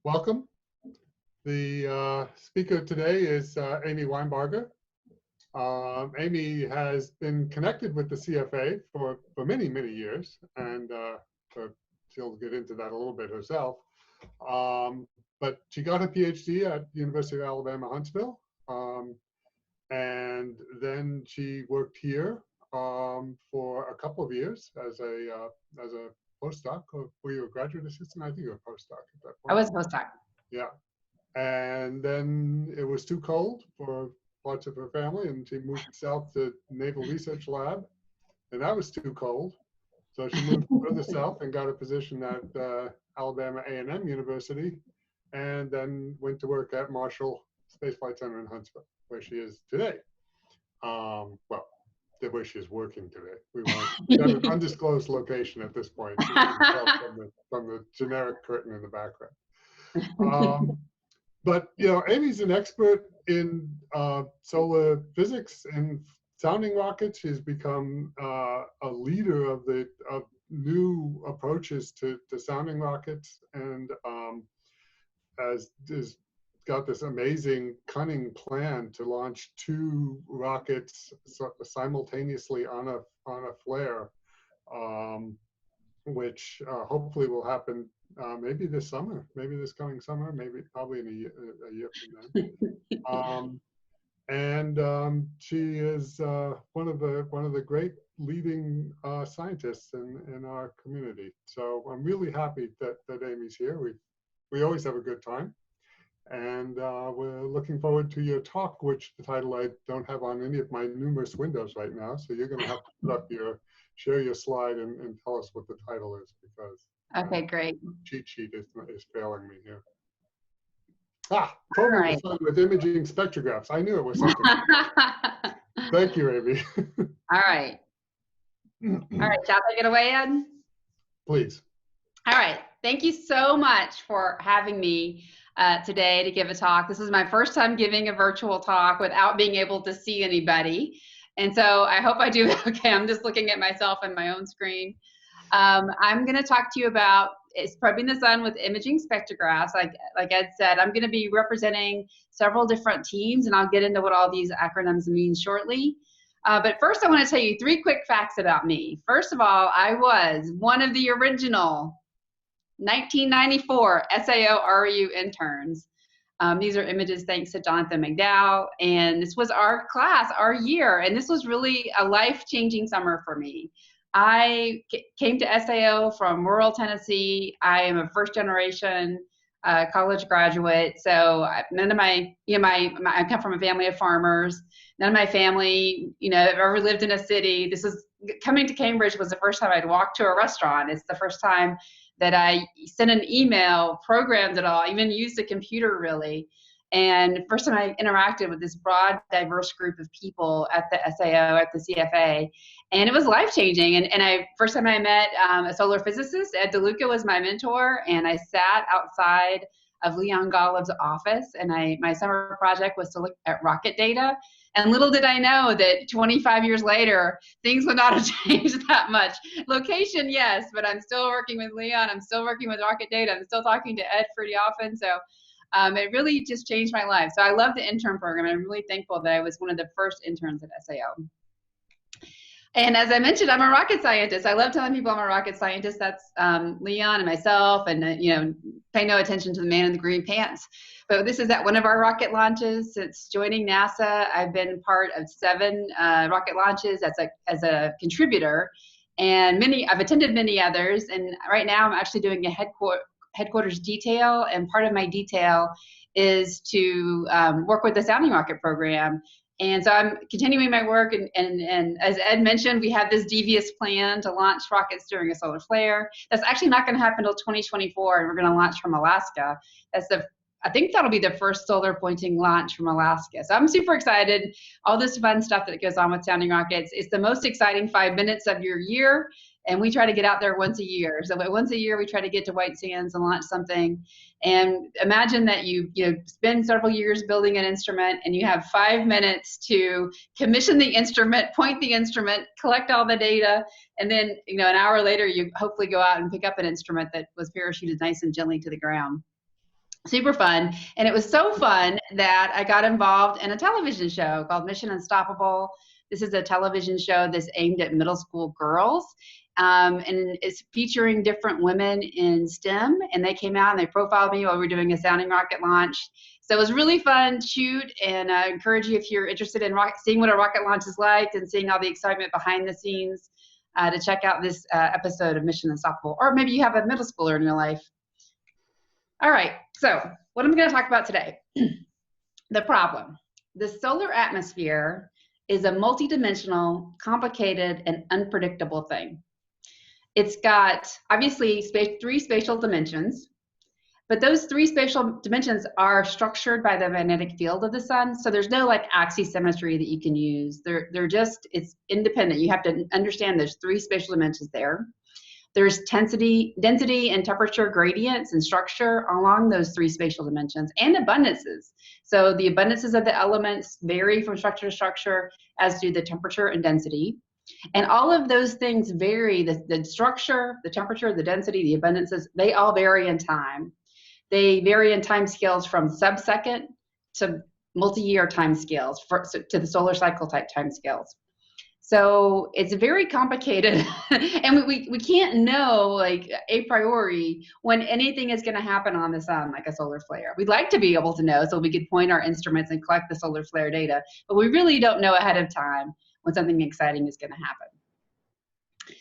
welcome. The speaker today is Amy Winebarger. Amy has been connected with the CFA for many, many years, and she'll get into that a little bit herself. But she got her PhD at University of Alabama, Huntsville, and then she worked here for a couple of years as a postdoc. Or were you a graduate assistant? I think you were a postdoc at that point. I was a postdoc. Yeah. And then it was too cold for parts of her family, and she moved south to Naval Research Lab, and that was too cold. So she moved further south and got a position at Alabama A&M University, and then went to work at Marshall Space Flight Center in Huntsville, where she is today. Well, where she is working today. We have an undisclosed location at this point from the generic curtain in the background. But you know, Amy's an expert in solar physics and sounding rockets. She's become a leader of new approaches to sounding rockets, and has got this amazing, cunning plan to launch 2 rockets simultaneously on a flare, which hopefully will happen maybe this summer, maybe this coming summer, maybe probably in a year from then. She is one of the great leading scientists in our community. So I'm really happy that Amy's here. We always have a good time. And we're looking forward to your talk, which the title I don't have on any of my numerous windows right now. So you're going to have to put up share your slide and tell us what the title is, because okay, great. Cheat sheet is failing me here. Program was with imaging spectrographs. I knew it was something. Thank you, Amy. All right. All right, shall I take it away, Ed? Please. All right. Thank you so much for having me today to give a talk. This is my first time giving a virtual talk without being able to see anybody. And so I hope I do okay. I'm just looking at myself on my own screen. I'm going to talk to you about probing the sun with imaging spectrographs. Like Ed said, I'm going to be representing several different teams, and I'll get into what all these acronyms mean shortly. But first, I want to tell you 3 quick facts about me. First of all, I was one of the original 1994 SAO RU interns. These are images thanks to Jonathan McDowell, and this was our class, our year, and this was really a life-changing summer for me. I came to SAO from rural Tennessee. I am a first-generation college graduate, so none of my, I come from a family of farmers. None of my family, have ever lived in a city. Coming to Cambridge was the first time I'd walked to a restaurant. It's the first time that I sent an email, programmed it all, even used a computer really. And first time I interacted with this broad, diverse group of people at the SAO, at the CFA, and it was life-changing. And first time I met a solar physicist, Ed DeLuca was my mentor, and I sat outside of Leon Golub's office, and my summer project was to look at rocket data. And little did I know that 25 years later, things would not have changed that much. Location, yes, but I'm still working with Leon. I'm still working with rocket data. I'm still talking to Ed pretty often. So it really just changed my life. So I love the intern program. I'm really thankful that I was one of the first interns at SAO. And as I mentioned, I'm a rocket scientist. I love telling people I'm a rocket scientist. That's Leon and myself, and pay no attention to the man in the green pants. But this is at one of our rocket launches. Since joining NASA, I've been part of 7 rocket launches as a contributor, and I've attended many others. And right now, I'm actually doing a headquarters detail, and part of my detail is to work with the sounding rocket program. And so I'm continuing my work, and as Ed mentioned, we have this devious plan to launch rockets during a solar flare. That's actually not going to happen until 2024, and we're going to launch from Alaska. I think that'll be the first solar pointing launch from Alaska. So I'm super excited. All this fun stuff that goes on with sounding rockets. It's the most exciting 5 minutes of your year, and we try to get out there once a year. So once a year, we try to get to White Sands and launch something. And imagine that you spend several years building an instrument, and you have 5 minutes to commission the instrument, point the instrument, collect all the data, and then an hour later, you hopefully go out and pick up an instrument that was parachuted nice and gently to the ground. Super fun. And it was so fun that I got involved in a television show called Mission Unstoppable. This is a television show that's aimed at middle school girls. And it's featuring different women in STEM. And they came out and they profiled me while we were doing a sounding rocket launch. So it was really fun to shoot. And I encourage you, if you're interested in seeing what a rocket launch is like and seeing all the excitement behind the scenes, to check out this episode of Mission Unstoppable. Or maybe you have a middle schooler in your life. All right, so what I'm going to talk about today, the problem. The solar atmosphere is a multidimensional, complicated, and unpredictable thing. It's got, obviously, three spatial dimensions, but those three spatial dimensions are structured by the magnetic field of the sun, so there's no like axisymmetry that you can use. They're just, it's independent. You have to understand there's three spatial dimensions there. There's density and temperature gradients and structure along those three spatial dimensions, and abundances. So the abundances of the elements vary from structure to structure, as do the temperature and density. And all of those things vary, the structure, the temperature, the density, the abundances, they all vary in time. They vary in time scales from sub-second to multi-year time scales, to the solar cycle type time scales. So it's very complicated, and we can't know like a priori when anything is going to happen on the sun, like a solar flare. We'd like to be able to know so we could point our instruments and collect the solar flare data, but we really don't know ahead of time when something exciting is going to happen.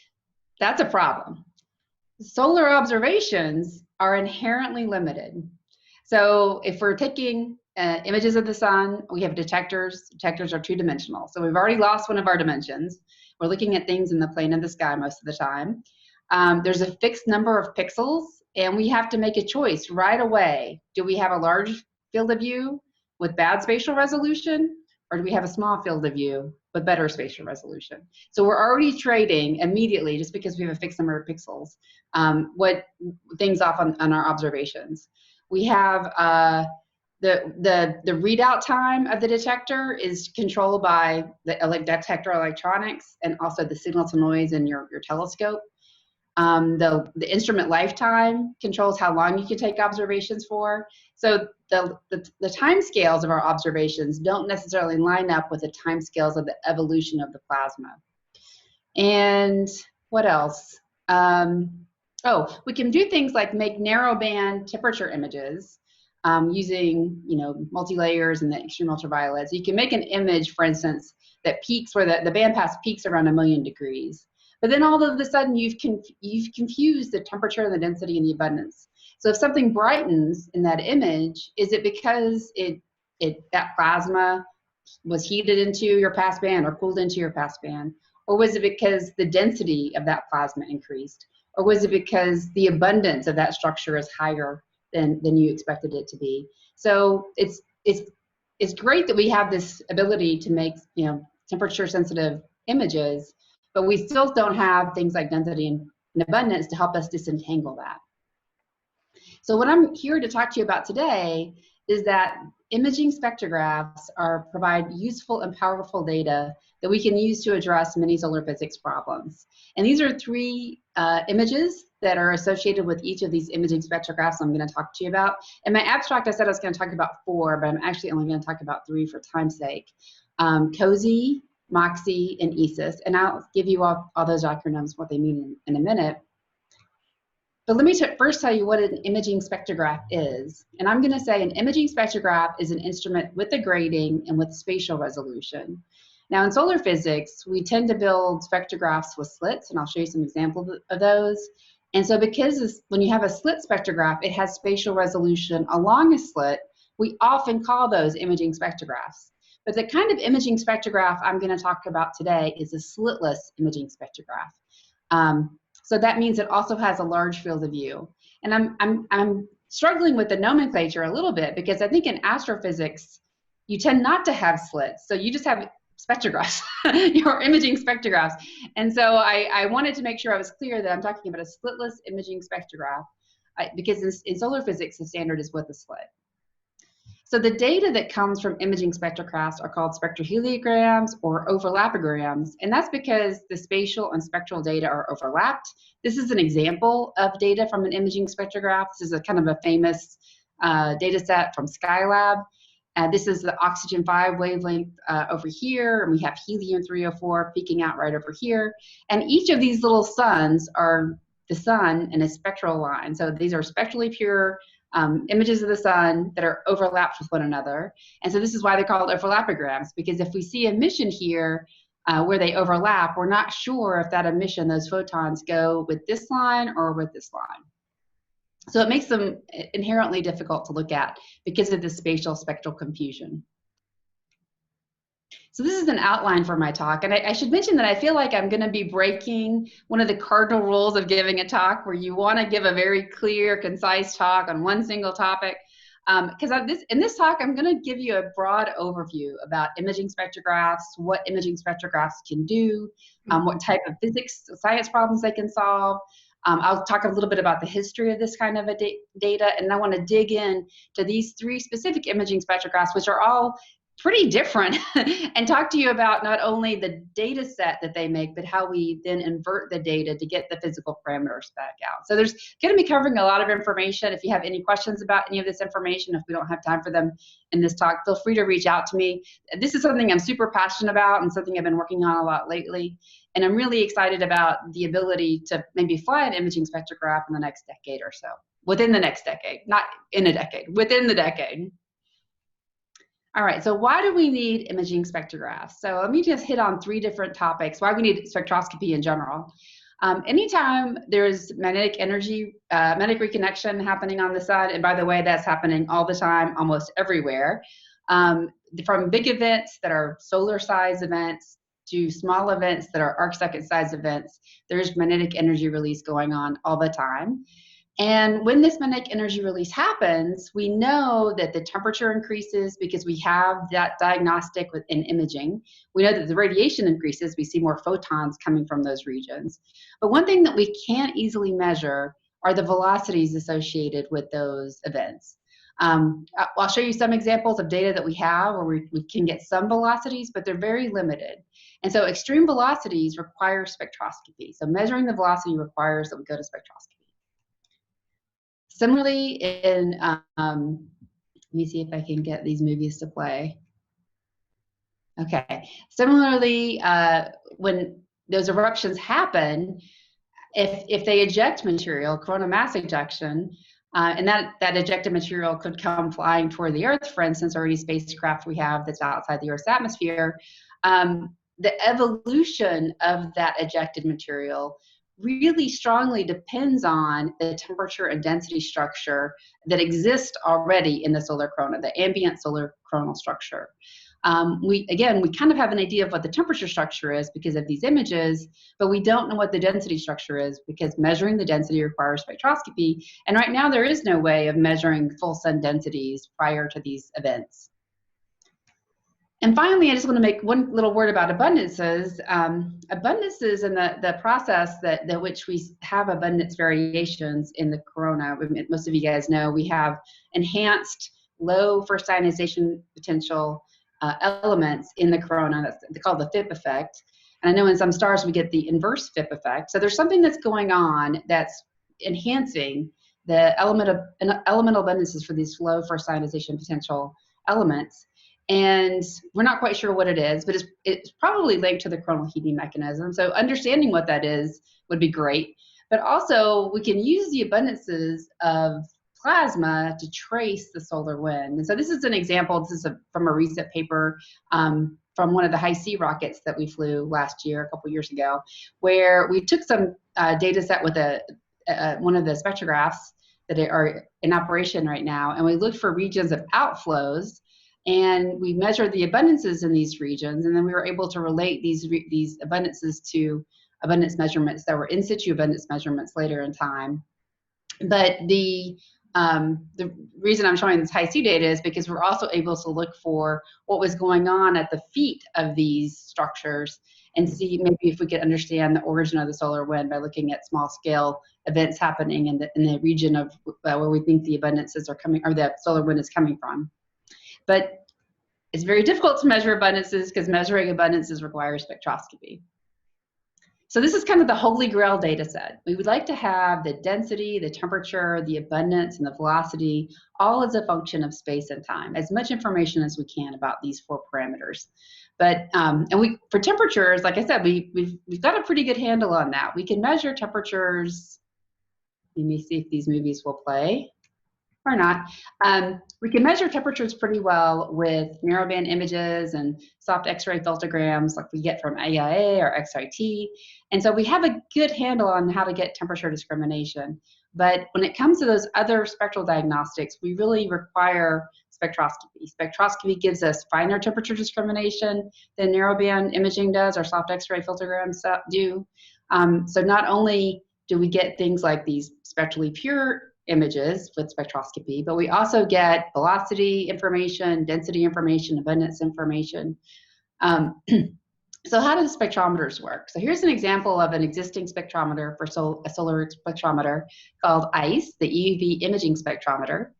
That's a problem. Solar observations are inherently limited. So if we're taking images of the sun, we have detectors. Detectors are two-dimensional. So we've already lost one of our dimensions. We're looking at things in the plane of the sky most of the time. There's a fixed number of pixels, and we have to make a choice right away. Do we have a large field of view with bad spatial resolution, or do we have a small field of view with better spatial resolution? So we're already trading immediately, just because we have a fixed number of pixels, what things off on our observations. We have the readout time of the detector is controlled by the detector electronics and also the signal to noise in your telescope. The instrument lifetime controls how long you can take observations for. So the time scales of our observations don't necessarily line up with the time scales of the evolution of the plasma. And what else? Oh, we can do things like make narrowband temperature images using, multi-layers and the extreme ultraviolet. So you can make an image, for instance, that peaks where the bandpass peaks around 1,000,000 degrees. But then all of a sudden you've confused the temperature and the density and the abundance. So if something brightens in that image, is it because that plasma was heated into your passband or cooled into your passband? Or was it because the density of that plasma increased? Or was it because the abundance of that structure is higher than you expected it to be? So it's great that we have this ability to make temperature sensitive images, but we still don't have things like density and abundance to help us disentangle that. So what I'm here to talk to you about today is that imaging spectrographs provide useful and powerful data that we can use to address many solar physics problems. And these are three images that are associated with each of these imaging spectrographs I'm going to talk to you about. In my abstract, I said I was going to talk about 4, but I'm actually only going to talk about 3 for time's sake. Cozy, Moxie, and Esis. And I'll give you all those acronyms, what they mean in a minute. But let me first tell you what an imaging spectrograph is. And I'm going to say an imaging spectrograph is an instrument with a grating and with spatial resolution. Now in solar physics, we tend to build spectrographs with slits, and I'll show you some examples of those. And so because when you have a slit spectrograph, it has spatial resolution along a slit, we often call those imaging spectrographs. But the kind of imaging spectrograph I'm going to talk about today is a slitless imaging spectrograph. So that means it also has a large field of view. And I'm struggling with the nomenclature a little bit, because I think in astrophysics, you tend not to have slits. So you just have spectrographs, your imaging spectrographs. And so I wanted to make sure I was clear that I'm talking about a slitless imaging spectrograph, because in solar physics, the standard is with a slit. So the data that comes from imaging spectrographs are called spectroheliograms or overlapograms, and that's because the spatial and spectral data are overlapped. This is an example of data from an imaging spectrograph. This is a kind of a famous data set from Skylab. This is the oxygen 5 wavelength over here, and we have helium 304 peeking out right over here. And each of these little suns are the sun in a spectral line. So these are spectrally pure images of the sun that are overlapped with one another. And so this is why they're called overlapograms, because if we see emission here where they overlap, we're not sure if that emission, those photons, go with this line or with this line. So it makes them inherently difficult to look at because of the spatial spectral confusion. So this is an outline for my talk, and I should mention that I feel like I'm going to be breaking one of the cardinal rules of giving a talk, where you want to give a very clear, concise talk on one single topic. Because in this talk, I'm going to give you a broad overview about imaging spectrographs, what imaging spectrographs can do, what type of physics, science problems they can solve. I'll talk a little bit about the history of this kind of data, and I want to dig in to these 3 specific imaging spectrographs, which are all pretty different, and talk to you about not only the data set that they make, but how we then invert the data to get the physical parameters back out. So there's going to be covering a lot of information. If you have any questions about any of this information, if we don't have time for them in this talk, feel free to reach out to me. This is something I'm super passionate about and something I've been working on a lot lately. And I'm really excited about the ability to maybe fly an imaging spectrograph in the next decade or so. Within the next decade, not in a decade, within the decade. All right, so why do we need imaging spectrographs? So let me just hit on 3 different topics, why we need spectroscopy in general. Anytime there's magnetic energy, magnetic reconnection happening on the sun, and by the way, that's happening all the time, almost everywhere, from big events that are solar-sized events to small events that are arc-second-sized events, there's magnetic energy release going on all the time. And when this magnetic energy release happens, we know that the temperature increases because we have that diagnostic within imaging. We know that the radiation increases. We see more photons coming from those regions. But one thing that we can't easily measure are the velocities associated with those events. I'll show you some examples of data that we have where we can get some velocities, but they're very limited. And so extreme velocities require spectroscopy. So measuring the velocity requires that we go to spectroscopy. Similarly, in, let me see if I can get these movies to play. Okay. Similarly, when those eruptions happen, if they eject material, coronal mass ejection, and that ejected material could come flying toward the Earth, for instance, or any spacecraft we have that's outside the Earth's atmosphere, the evolution of that ejected material really strongly depends on the temperature and density structure that exists already in the solar corona, the ambient solar coronal structure. We kind of have an idea of what the temperature structure is because of these images, but we don't know what the density structure is because measuring the density requires spectroscopy. And right now there is no way of measuring full sun densities prior to these events. And finally, I just want to make one little word about abundances. Abundances in the process that which we have abundance variations in the corona. Most of you guys know we have enhanced low first ionization potential elements in the corona. That's called the FIP effect. And I know in some stars we get the inverse FIP effect. So there's something that's going on that's enhancing the elemental abundances for these low first ionization potential elements. And we're not quite sure what it is, but it's probably linked to the coronal heating mechanism. So understanding what that is would be great. But also, we can use the abundances of plasma to trace the solar wind. And so this is an example. This is from a recent paper from one of the high-C rockets that we flew last year, a couple years ago, where we took some data set with one of the spectrographs that are in operation right now, and we looked for regions of outflows. And we measured the abundances in these regions, and then we were able to relate these abundances to abundance measurements that were in situ abundance measurements later in time. But the reason I'm showing this high-C data is because we're also able to look for what was going on at the feet of these structures and see maybe if we could understand the origin of the solar wind by looking at small-scale events happening in the region of where we think the abundances are coming, or the solar wind is coming from. But it's very difficult to measure abundances because measuring abundances requires spectroscopy. So this is kind of the holy grail data set. We would like to have the density, the temperature, the abundance, and the velocity, all as a function of space and time, as much information as we can about these 4 parameters. But, for temperatures, like I said, we've got a pretty good handle on that. We can measure temperatures. Let me see if these movies will play or not. We can measure temperatures pretty well with narrowband images and soft X-ray filtrograms like we get from AIA or XIT. And so we have a good handle on how to get temperature discrimination. But when it comes to those other spectral diagnostics, we really require spectroscopy. Spectroscopy gives us finer temperature discrimination than narrowband imaging does or soft X-ray filtrograms do. So not only do we get things like these spectrally pure images with spectroscopy, but we also get velocity information, density information, abundance information. So how do the spectrometers work? So here's an example of an existing spectrometer for a solar spectrometer called ICE, the EUV Imaging Spectrometer.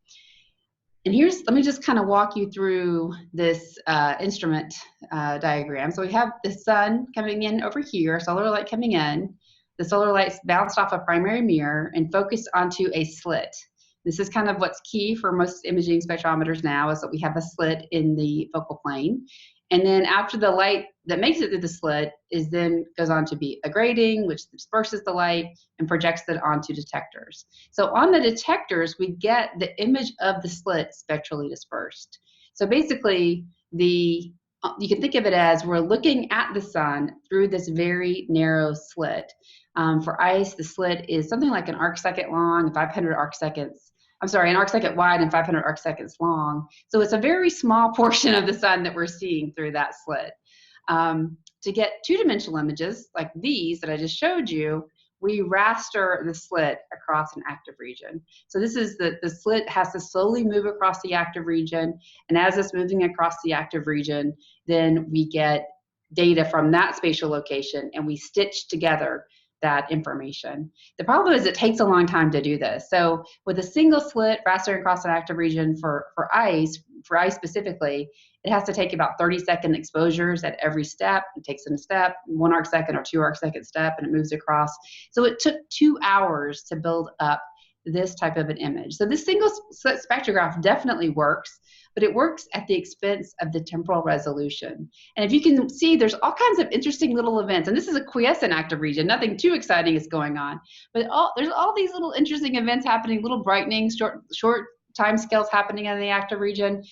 And let me just kind of walk you through this instrument diagram. So we have the sun coming in over here, solar light coming in. The solar light's bounced off a primary mirror and focused onto a slit. This is kind of what's key for most imaging spectrometers now, is that we have a slit in the focal plane. And then after the light that makes it through the slit goes on to be a grating, which disperses the light and projects it onto detectors. So on the detectors, we get the image of the slit spectrally dispersed. So basically, you can think of it as we're looking at the sun through this very narrow slit. For ICE, the slit is something like an arc second long, 500 arc seconds. I'm sorry, an arc second wide and 500 arc seconds long. So it's a very small portion of the sun that we're seeing through that slit. To get 2-dimensional images like these that I just showed you, we raster the slit across an active region. So this is the slit has to slowly move across the active region. And as it's moving across the active region, then we get data from that spatial location and we stitch together that information. The problem is it takes a long time to do this. So with a single slit rastering across an active region for ICE specifically, it has to take about 30-second exposures at every step. It takes in a step, 1 arc second or 2 arc second step, and it moves across. So it took 2 hours to build up this type of an image. So this single slit spectrograph definitely works, but it works at the expense of the temporal resolution. And if you can see, there's all kinds of interesting little events. And this is a quiescent active region. Nothing too exciting is going on. But there's all these little interesting events happening, little brightenings, short time scales happening in the active region.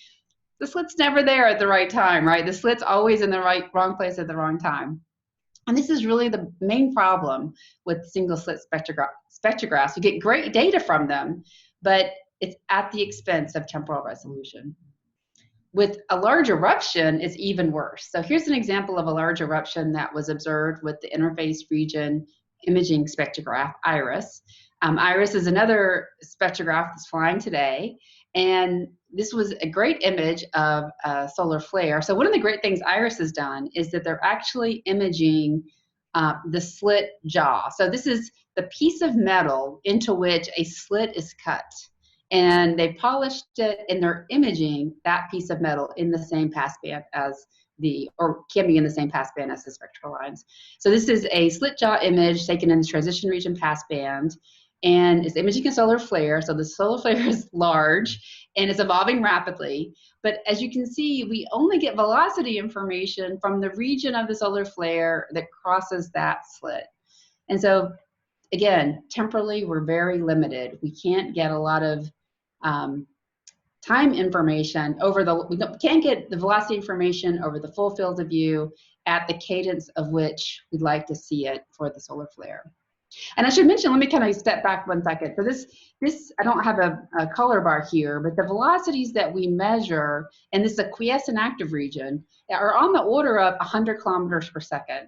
The slit's never there at the right time, right? The slit's always in the wrong place at the wrong time. And this is really the main problem with single slit spectrographs. You get great data from them, but it's at the expense of temporal resolution. With a large eruption, it's even worse. So here's an example of a large eruption that was observed with the interface region imaging spectrograph, IRIS. IRIS is another spectrograph that's flying today. And this was a great image of a solar flare. So one of the great things IRIS has done is that they're actually imaging the slit jaw. So this is the piece of metal into which a slit is cut. And they polished it and they're imaging that piece of metal in the same passband or can be in the same passband as the spectral lines. So this is a slit jaw image taken in the transition region passband. And it's imaging a solar flare. So the solar flare is large and it's evolving rapidly. But as you can see, we only get velocity information from the region of the solar flare that crosses that slit. And so, again, temporally, we're very limited. We can't get a lot of time information we can't get the velocity information over the full field of view at the cadence of which we'd like to see it for the solar flare. And I should mention, let me kind of step back 1 second. So this I don't have a color bar here, but the velocities that we measure, and this is a quiescent active region, are on the order of 100 kilometers per second.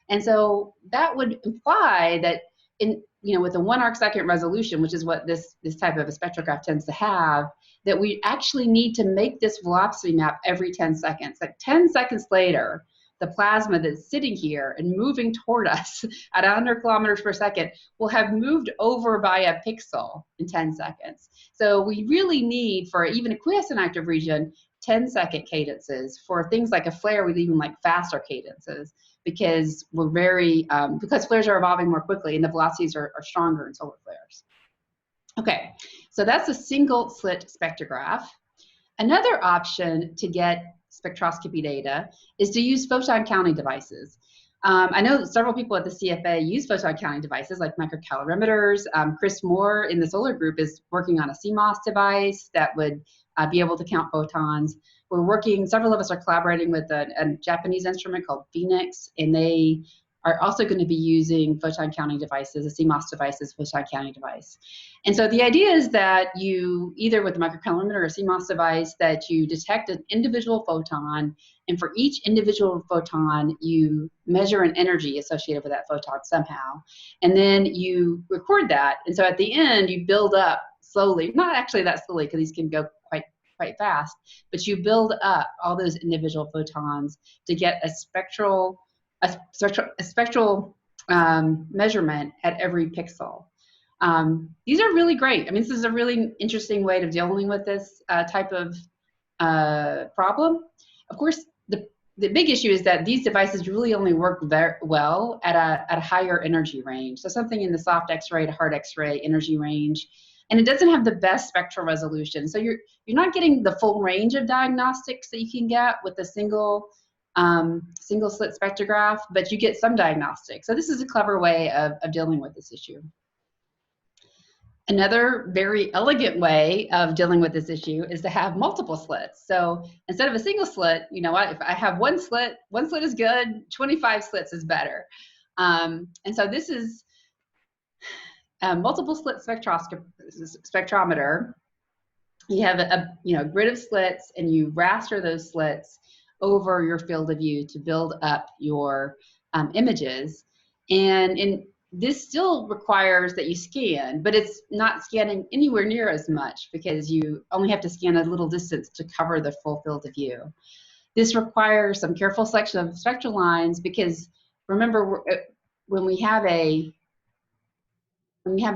And so that would imply that with a 1 arc second resolution, which is what this type of a spectrograph tends to have, that we actually need to make this velocity map every 10 seconds. Like 10 seconds later, the plasma that's sitting here and moving toward us at 100 kilometers per second will have moved over by a pixel in 10 seconds. So we really need, for even a quiescent active region, 10-second cadences. For things like a flare, we'd even like faster cadences because we're because flares are evolving more quickly and the velocities are stronger in solar flares. Okay, so that's a single slit spectrograph. Another option to get spectroscopy data is to use photon counting devices. I know several people at the CFA use photon counting devices like microcalorimeters. Chris Moore in the solar group is working on a CMOS device that would be able to count photons. Several of us are collaborating with a Japanese instrument called Phoenix, and they are also going to be using photon counting devices. A CMOS device is a photon counting device. And so the idea is that you, either with a microcalorimeter or a CMOS device, that you detect an individual photon, and for each individual photon, you measure an energy associated with that photon somehow. And then you record that. And so at the end, you build up slowly, not actually that slowly because these can go quite fast, but you build up all those individual photons to get a spectral measurement at every pixel. These are really great. I mean, this is a really interesting way of dealing with this type of problem. Of course, the big issue is that these devices really only work very well at a higher energy range. So something in the soft X-ray to hard X-ray energy range. And it doesn't have the best spectral resolution. So you're not getting the full range of diagnostics that you can get with a single slit spectrograph, but you get some diagnostics. So this is a clever way of dealing with this issue. Another very elegant way of dealing with this issue is to have multiple slits. So instead of a single slit, you know what, if I have one slit is good, 25 slits is better. And so this is a multiple slit spectrometer. You have a grid of slits, and you raster those slits over your field of view to build up your images. And this still requires that you scan, but it's not scanning anywhere near as much because you only have to scan a little distance to cover the full field of view. This requires some careful selection of spectral lines because remember, when we have a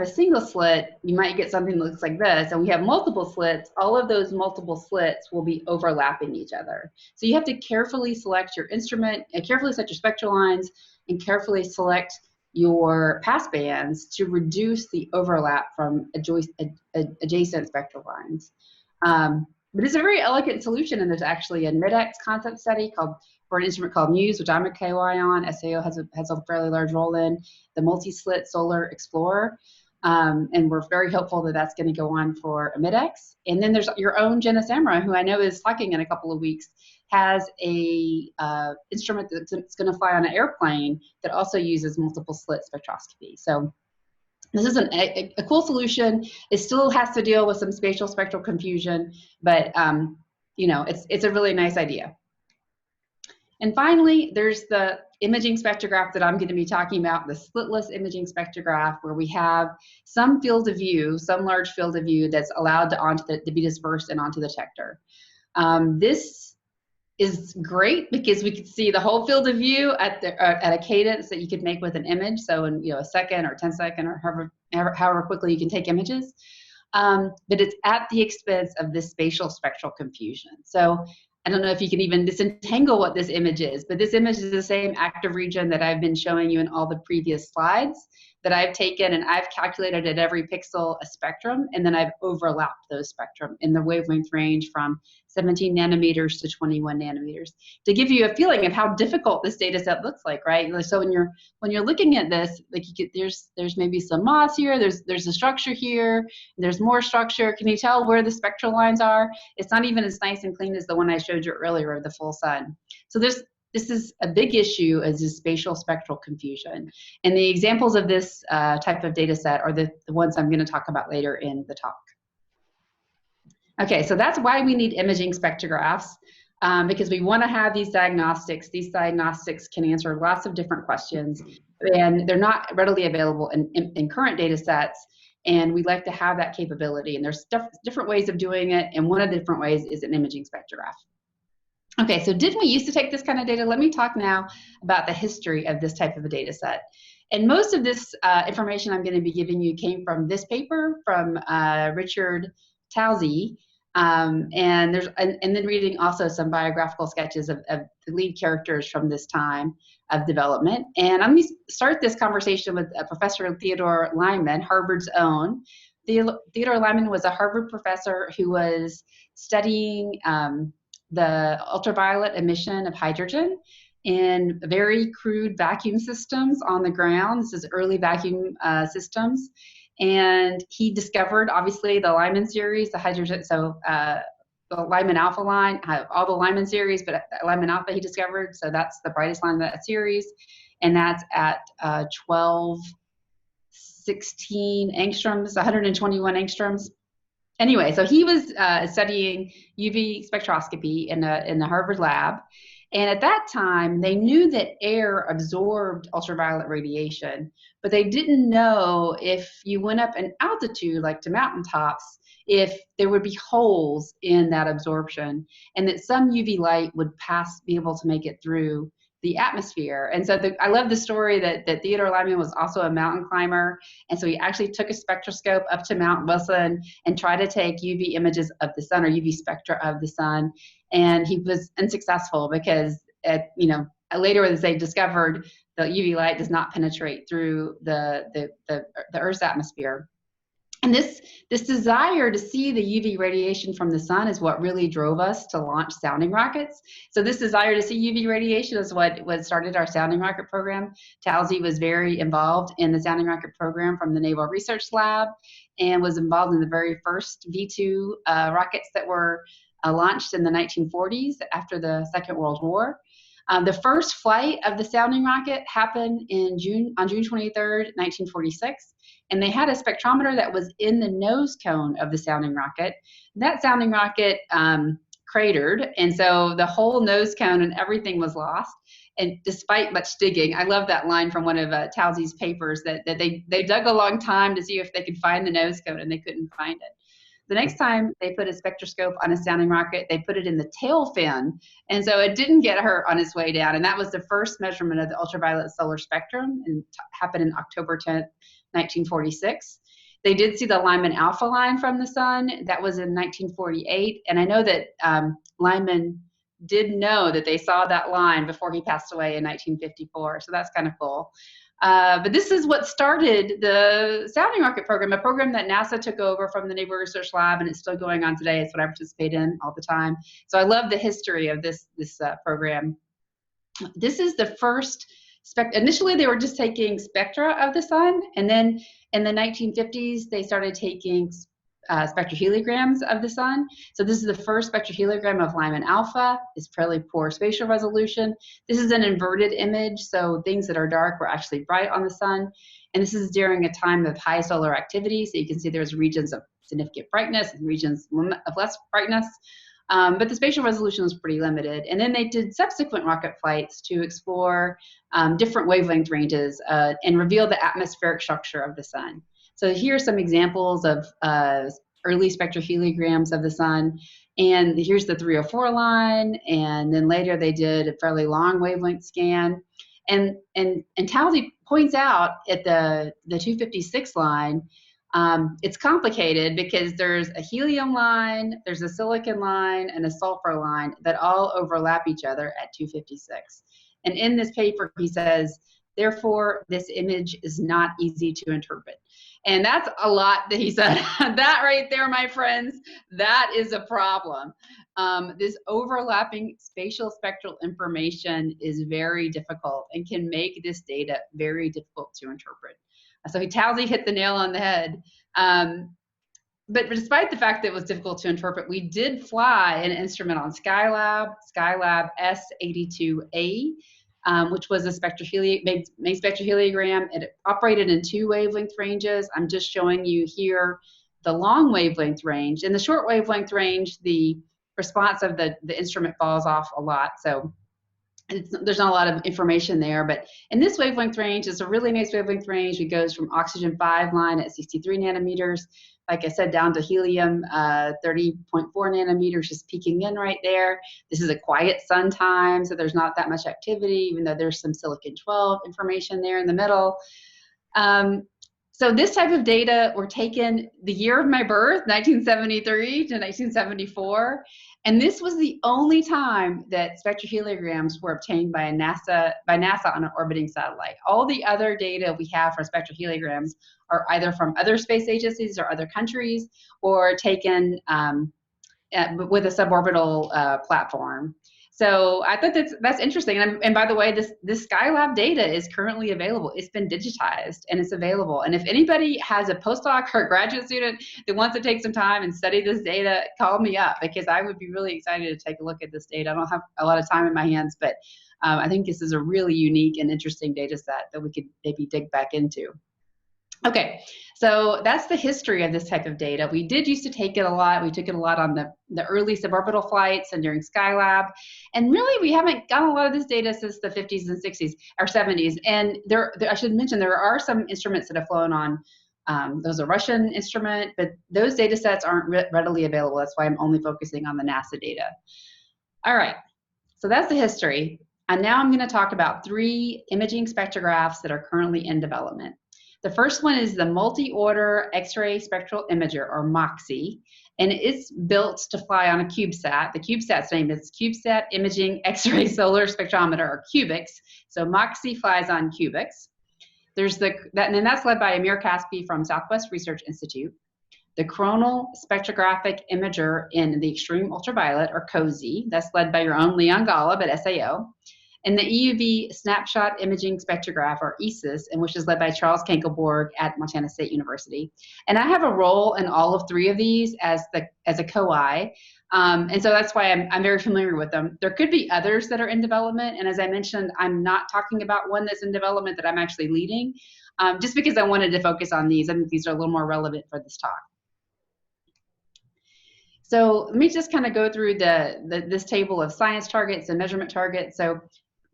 single slit, you might get something that looks like this, and we have multiple slits. All of those multiple slits will be overlapping each other. So you have to carefully select your instrument, carefully select your spectral lines, and carefully select your passbands to reduce the overlap from adjacent spectral lines. But it's a very elegant solution, and there's actually a MIDEX concept study for an instrument called MUSE, which I'm a KY on. SAO has a fairly large role in the multi-slit solar explorer, and we're very hopeful that that's going to go on for a MIDEX. And then there's your own Jenna Samra, who I know is talking in a couple of weeks, has a instrument that's going to fly on an airplane that also uses multiple slit spectroscopy. So this is a cool solution. It still has to deal with some spatial spectral confusion, but it's a really nice idea. And finally, there's the imaging spectrograph that I'm going to be talking about, the slitless imaging spectrograph, where we have some field of view, some large field of view that's allowed to be dispersed and onto the detector. This is great because we could see the whole field of view at a cadence that you could make with an image. So in a second or 10 seconds or however quickly you can take images. But it's at the expense of this spatial spectral confusion. So I don't know if you can even disentangle what this image is, but this image is the same active region that I've been showing you in all the previous slides that I've taken, and I've calculated at every pixel a spectrum, and then I've overlapped those spectrum in the wavelength range from 17 nanometers to 21 nanometers to give you a feeling of how difficult this data set looks like, right? So when you're looking at this, like there's maybe some moss here, there's a structure here, there's more structure. Can you tell where the spectral lines are? It's not even as nice and clean as the one I showed you earlier of the full sun. So this is a big issue as is spatial spectral confusion. And the examples of this type of data set are the ones I'm going to talk about later in the talk. Okay, so that's why we need imaging spectrographs, because we want to have these diagnostics. These diagnostics can answer lots of different questions, and they're not readily available in current data sets, and we like to have that capability. And there's different ways of doing it, and one of the different ways is an imaging spectrograph. Okay, so didn't we used to take this kind of data? Let me talk now about the history of this type of a data set. And most of this information I'm going to be giving you came from this paper from Richard Towsey And then reading also some biographical sketches of the lead characters from this time of development. And I'm going to start this conversation with Professor Theodore Lyman, Harvard's own. Theodore Lyman was a Harvard professor who was studying the ultraviolet emission of hydrogen in very crude vacuum systems on the ground. This is early vacuum systems. And he discovered, obviously, the Lyman series, the hydrogen, so the Lyman alpha line, all the Lyman series, but Lyman alpha he discovered, so that's the brightest line of that series, and that's at 1216 angstroms, 121 angstroms. Anyway, so he was studying UV spectroscopy in the Harvard lab, and at that time, they knew that air absorbed ultraviolet radiation, but they didn't know if you went up an altitude, like to mountaintops, if there would be holes in that absorption, and that some UV light would be able to make it through the atmosphere. And so I love the story that Theodore Lyman was also a mountain climber, and so he actually took a spectroscope up to Mount Wilson and tried to take UV images of the sun, or UV spectra of the sun, and he was unsuccessful because later as they discovered the UV light does not penetrate through the Earth's atmosphere. And this desire to see the UV radiation from the sun is what really drove us to launch sounding rockets. So this desire to see UV radiation is what started our sounding rocket program. Talzi was very involved in the sounding rocket program from the Naval Research Lab and was involved in the very first V2 rockets that were launched in the 1940s after the Second World War. The first flight of the sounding rocket happened on June 23rd, 1946. And they had a spectrometer that was in the nose cone of the sounding rocket. That sounding rocket cratered, and so the whole nose cone and everything was lost. And despite much digging, I love that line from one of Talzi's papers that they dug a long time to see if they could find the nose cone, and they couldn't find it. The next time they put a spectroscope on a sounding rocket, they put it in the tail fin, and so it didn't get hurt on its way down. And that was the first measurement of the ultraviolet solar spectrum, and happened in October 10th, 1946. They did see the Lyman alpha line from the sun. That was in 1948. And I know that Lyman did know that they saw that line before he passed away in 1954. So that's kind of cool. But this is what started the sounding rocket program, a program that NASA took over from the Naval Research Lab, and it's still going on today. It's what I participate in all the time. So I love the history of this program. This is the first initially, they were just taking spectra of the sun, and then in the 1950s, they started taking spectroheliograms of the sun. So this is the first spectroheliogram of Lyman alpha. It's fairly poor spatial resolution. This is an inverted image, so things that are dark were actually bright on the sun. And this is during a time of high solar activity, so you can see there's regions of significant brightness and regions of less brightness. But the spatial resolution was pretty limited. And then they did subsequent rocket flights to explore different wavelength ranges and reveal the atmospheric structure of the sun. So here are some examples of early spectroheliograms of the sun. And here's the 304 line. And then later they did a fairly long wavelength scan. And Talzi points out at the 256 line, it's complicated because there's a helium line, there's a silicon line, and a sulfur line that all overlap each other at 256. And in this paper, he says, therefore, this image is not easy to interpret. And that's a lot that he said. That right there, my friends, that is a problem. This overlapping spatial spectral information is very difficult and can make this data very difficult to interpret. So Talzi hit the nail on the head. But despite the fact that it was difficult to interpret, we did fly an instrument on Skylab S82A, which was a made spectroheliogram. It operated in 2 wavelength ranges. I'm just showing you here the long wavelength range. In the short wavelength range, the response of the instrument falls off a lot. So there's not a lot of information there, but in this wavelength range, it's a really nice wavelength range. It goes from oxygen 5 line at 63 nanometers, like I said, down to helium 30.4 nanometers, just peeking in right there. This is a quiet sun time, so there's not that much activity, even though there's some silicon 12 information there in the middle. So So this type of data were taken the year of my birth, 1973 to 1974. And this was the only time that spectroheliograms were obtained by NASA on an orbiting satellite. All the other data we have for spectroheliograms are either from other space agencies or other countries, or taken with a suborbital platform. So I thought that's interesting. And by the way, this Skylab data is currently available. It's been digitized and it's available. And if anybody has a postdoc or a graduate student that wants to take some time and study this data, call me up, because I would be really excited to take a look at this data. I don't have a lot of time in my hands, but I think this is a really unique and interesting data set that we could maybe dig back into. Okay, so that's the history of this type of data. We did used to take it a lot. We took it a lot on the early suborbital flights and during Skylab. And really, we haven't gotten a lot of this data since the 50s and 60s or 70s. And I should mention, there are some instruments that have flown on. Those are Russian instrument, but those data sets aren't readily available. That's why I'm only focusing on the NASA data. All right, so that's the history. And now I'm going to talk about 3 imaging spectrographs that are currently in development. The first one is the multi-order X-ray spectral imager, or Moxie, and it's built to fly on a CubeSat. The CubeSat's name is CubeSat Imaging X-ray Solar Spectrometer, or CUBIX. So Moxie flies on CUBIX. There's and then that's led by Amir Kaspi from Southwest Research Institute. The Coronal Spectrographic Imager in the Extreme Ultraviolet, or COSI, that's led by your own Leon Golub at SAO. And the EUV Snapshot Imaging Spectrograph, or Esis, and which is led by Charles Kankelborg at Montana State University. And I have a role in all of 3 of these as a co-I. And so that's why I'm very familiar with them. There could be others that are in development. And as I mentioned, I'm not talking about one that's in development that I'm actually leading, just because I wanted to focus on these. I think these are a little more relevant for this talk. So let me just kind of go through this table of science targets and measurement targets. So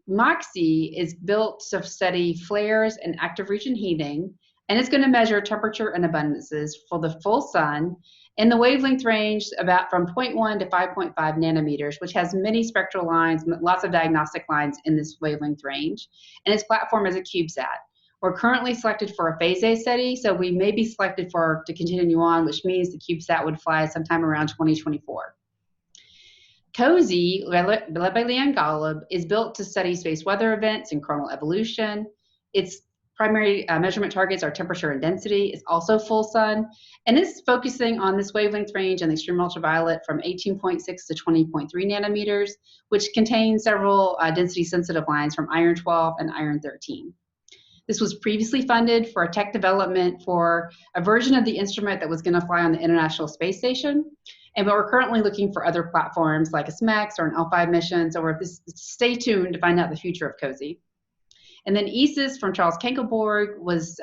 Moxie is built to study flares and active region heating, and it's going to measure temperature and abundances for the full sun in the wavelength range about from 0.1 to 5.5 nanometers, which has many spectral lines, lots of diagnostic lines in this wavelength range. And its platform is a CubeSat. We're currently selected for a phase A study, so we may be selected to continue on, which means the CubeSat would fly sometime around 2024. COSI, led by Leon Golub, is built to study space weather events and coronal evolution. Its primary measurement targets are temperature and density. It's also full sun, and it's focusing on this wavelength range and the extreme ultraviolet from 18.6 to 20.3 nanometers, which contains several density-sensitive lines from iron 12 and iron 13. This was previously funded for a tech development for a version of the instrument that was going to fly on the International Space Station. And we're currently looking for other platforms like a SMEX or an L5 mission. So stay tuned to find out the future of COSI. And then Esis from Charles Kankelborg was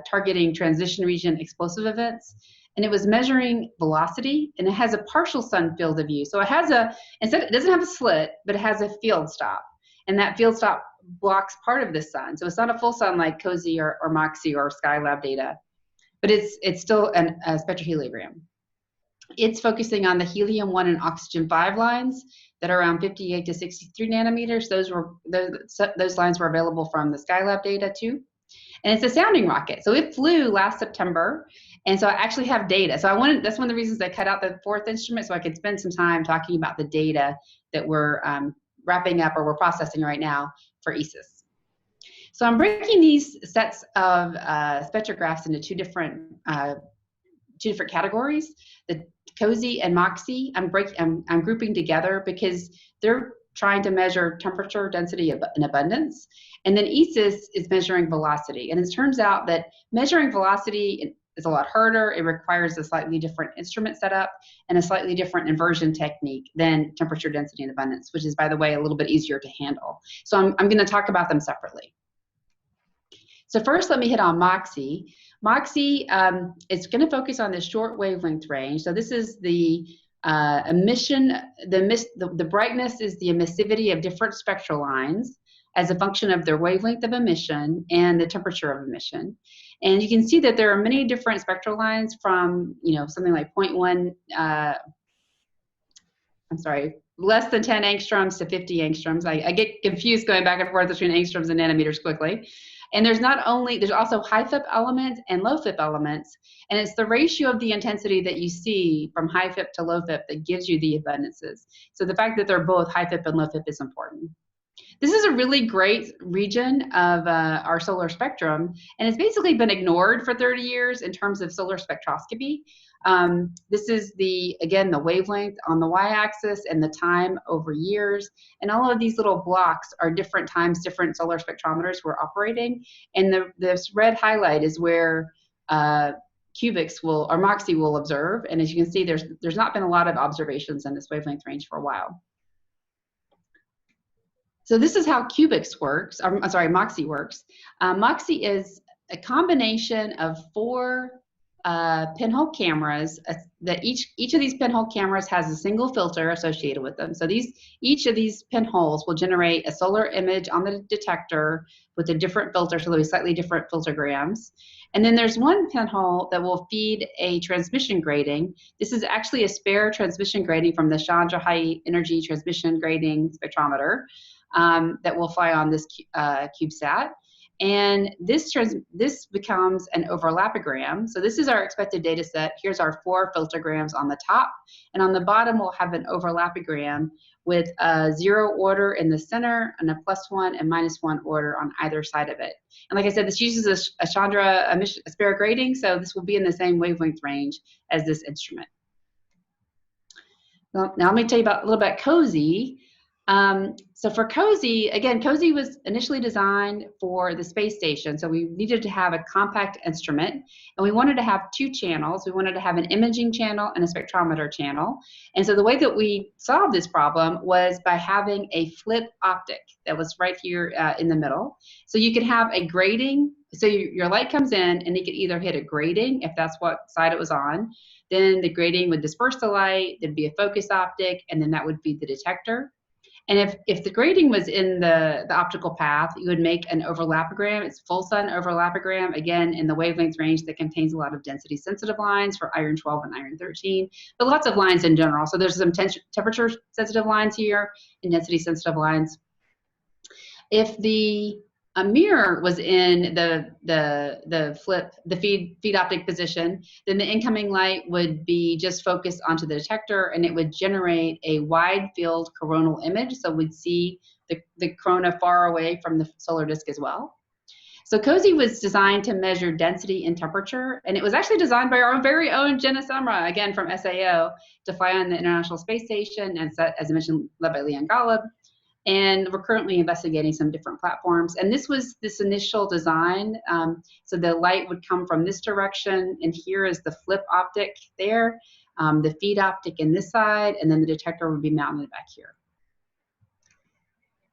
targeting transition region explosive events. And it was measuring velocity, and it has a partial sun field of view. So it has it doesn't have a slit, but it has a field stop. And that field stop blocks part of the sun. So it's not a full sun like COSI or Moxie or Skylab data, but it's still a spectroheliograph. It's focusing on the Helium 1 and Oxygen 5 lines that are around 58 to 63 nanometers. Those lines were available from the Skylab data too. And it's a sounding rocket. So it flew last September. And so I actually have data. So that's one of the reasons I cut out the 4th instrument, so I could spend some time talking about the data that we're wrapping up or we're processing right now for Esis. So I'm breaking these sets of spectrographs into two different categories. The COSI and Moxie, I'm grouping together because they're trying to measure temperature, density, and abundance. And then Esis is measuring velocity. And it turns out that measuring velocity is a lot harder. It requires a slightly different instrument setup and a slightly different inversion technique than temperature, density, and abundance, which is, by the way, a little bit easier to handle. So I'm going to talk about them separately. So first, let me hit on Moxie. Moxie is going to focus on the short wavelength range. So this is the emission, the brightness is the emissivity of different spectral lines as a function of their wavelength of emission and the temperature of emission. And you can see that there are many different spectral lines from, something like 0.1, less than 10 angstroms to 50 angstroms. I get confused going back and forth between angstroms and nanometers quickly. And there's also high FIP elements and low FIP elements. And it's the ratio of the intensity that you see from high FIP to low FIP that gives you the abundances. So the fact that they're both high FIP and low FIP is important. This is a really great region of our solar spectrum, and it's basically been ignored for 30 years in terms of solar spectroscopy. This is again, the wavelength on the y-axis and the time over years. And all of these little blocks are different times, different solar spectrometers we're operating. And this red highlight is where Cubics or Moxie will observe. And as you can see, there's not been a lot of observations in this wavelength range for a while. So this is how Cubics works, I'm sorry, Moxie works. Moxie is a combination of 4 pinhole cameras that each of these pinhole cameras has a single filter associated with them. So each of these pinholes will generate a solar image on the detector with a different filter, so there'll be slightly different filtergrams. And then there's one pinhole that will feed a transmission grating. This is actually a spare transmission grating from the Chandra High Energy Transmission Grating Spectrometer that will fly on this CubeSat. And this becomes an overlapogram. So this is our expected data set. Here's our 4 filtergrams on the top. And on the bottom, we'll have an overlapogram with a 0 order in the center and a +1 and -1 order on either side of it. And like I said, this uses a Chandra spare grating, so this will be in the same wavelength range as this instrument. Well, now let me tell you a little about COSY. So for COSY, again, COSY was initially designed for the space station. So we needed to have a compact instrument, and we wanted to have 2 channels. We wanted to have an imaging channel and a spectrometer channel. And so the way that we solved this problem was by having a flip optic that was right here in the middle. So you could have a grating. So your light comes in, and you could either hit a grating if that's what side it was on. Then the grating would disperse the light. There'd be a focus optic, and then that would be the detector. And if the grating was in the optical path, you would make an overlapogram. It's full sun overlapogram, again, in the wavelength range that contains a lot of density sensitive lines for iron 12 and iron 13, but lots of lines in general. So there's some temperature sensitive lines here and density sensitive lines. If the mirror was in the feed optic position, then the incoming light would be just focused onto the detector, and it would generate a wide field coronal image. So we'd see the corona far away from the solar disk as well. So COSY was designed to measure density and temperature, and it was actually designed by our very own Jenna Sumra, again from SAO, to fly on the International Space Station, and as I mentioned, led by Leon Golub. And we're currently investigating some different platforms. And this was this initial design. So the light would come from this direction, and here is the flip optic there, the feed optic in this side, and then the detector would be mounted back here.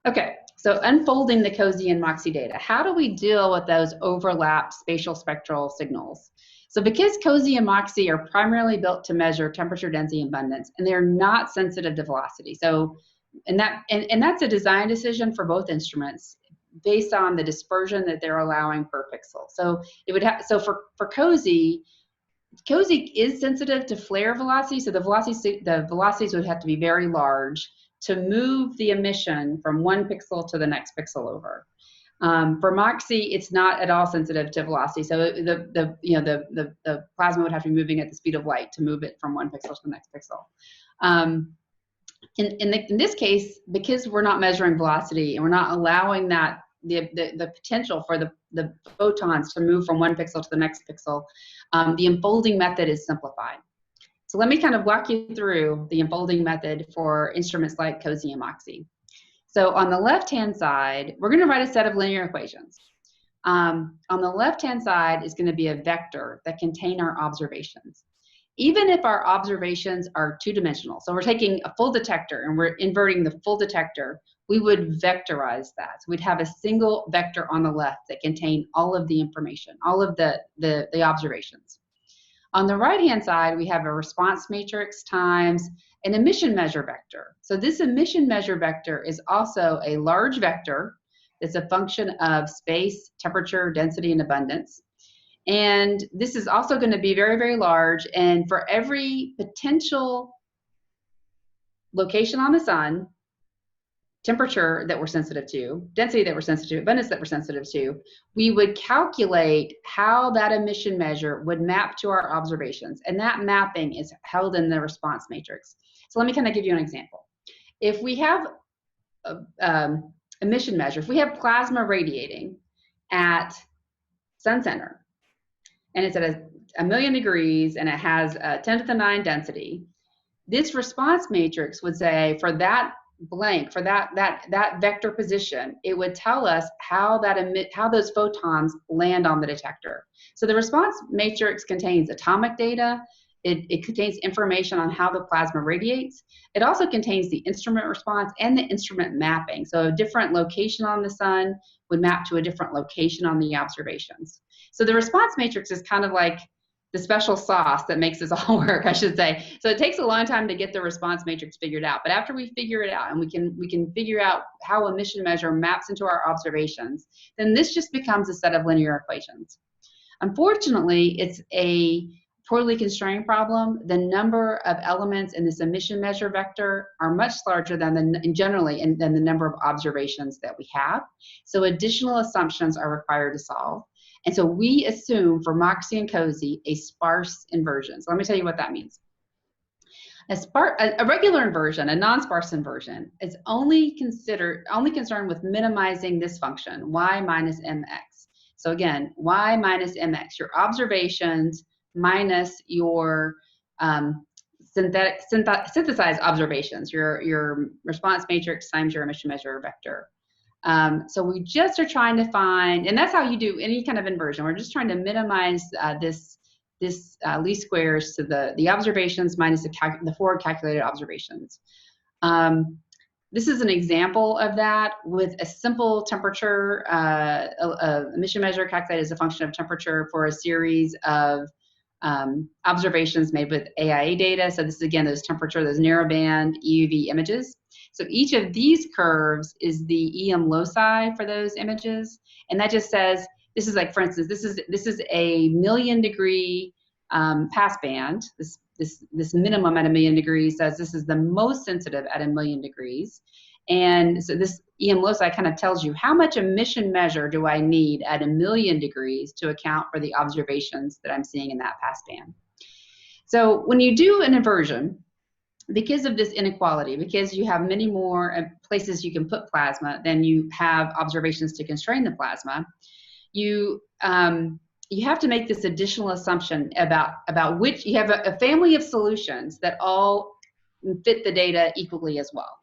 Okay, so unfolding the COSY and Moxie data. How do we deal with those overlap spatial spectral signals? So because COSY and Moxie are primarily built to measure temperature, density, and abundance, and they're not sensitive to velocity. So and that's a design decision for both instruments based on the dispersion that they're allowing per pixel. So it would have, so for COSY is sensitive to flare velocity. So the velocities would have to be very large to move the emission from one pixel to the next pixel over. For Moxie, it's not at all sensitive to velocity. So the plasma would have to be moving at the speed of light to move it from one pixel to the next pixel. In this case, because we're not measuring velocity and we're not allowing that the potential for the photons to move from one pixel to the next pixel, the unfolding method is simplified. So let me kind of walk you through the unfolding method for instruments like COSY and Moxie. So on the left-hand side, we're going to write a set of linear equations. On the left-hand side is going to be a vector that contain our observations. Even if our observations are two-dimensional, so we're taking a full detector and we're inverting the full detector, we would vectorize that. So we'd have a single vector on the left that contain all of the information, all of the observations. On the right-hand side, we have a response matrix times an emission measure vector. So this emission measure vector is also a large vector that's a function of space, temperature, density, and abundance. And this is also going to be very, very large. And for every potential location on the sun, temperature that we're sensitive to, density that we're sensitive to, abundance that we're sensitive to, we would calculate how that emission measure would map to our observations. And that mapping is held in the response matrix. So let me kind of give you an example. If we have emission measure, if we have plasma radiating at sun center, and it's at a million degrees and it has a 10 to the 9 density, this response matrix would say for that blank, for that vector position, it would tell us how those photons land on the detector. So the response matrix contains atomic data. It contains information on how the plasma radiates. It also contains the instrument response and the instrument mapping. So a different location on the sun would map to a different location on the observations. So the response matrix is kind of like the special sauce that makes this all work, I should say. So it takes a long time to get the response matrix figured out. But after we figure it out and we can figure out how emission measure maps into our observations, then this just becomes a set of linear equations. Unfortunately, it's a poorly constrained problem. The number of elements in this emission measure vector are much larger than the number of observations that we have. So additional assumptions are required to solve. And so we assume for Moxie and Cozy a sparse inversion. So let me tell you what that means. A regular inversion, a non-sparse inversion, is only concerned with minimizing this function, y minus mx. So again, y minus mx, your observations minus your synthesized observations, your response matrix times your emission measure vector. So we just are trying to find, and that's how you do any kind of inversion. We're just trying to minimize this least squares to the observations minus the forward calculated observations. This is an example of that with a simple temperature, emission measure calculated as a function of temperature for a series of observations made with AIA data. So this is again those narrowband EUV images. So each of these curves is the EM loci for those images, and that just says this is like, for instance, this is a 1,000,000 degree pass band. This minimum at 1,000,000 degrees says this is the most sensitive at 1,000,000 degrees, and so this EM loci kind of tells you how much emission measure do I need at 1,000,000 degrees to account for the observations that I'm seeing in that pass band. So when you do an inversion, because of this inequality, because you have many more places you can put plasma than you have observations to constrain the plasma, you have to make this additional assumption about which you have a family of solutions that all fit the data equally as well.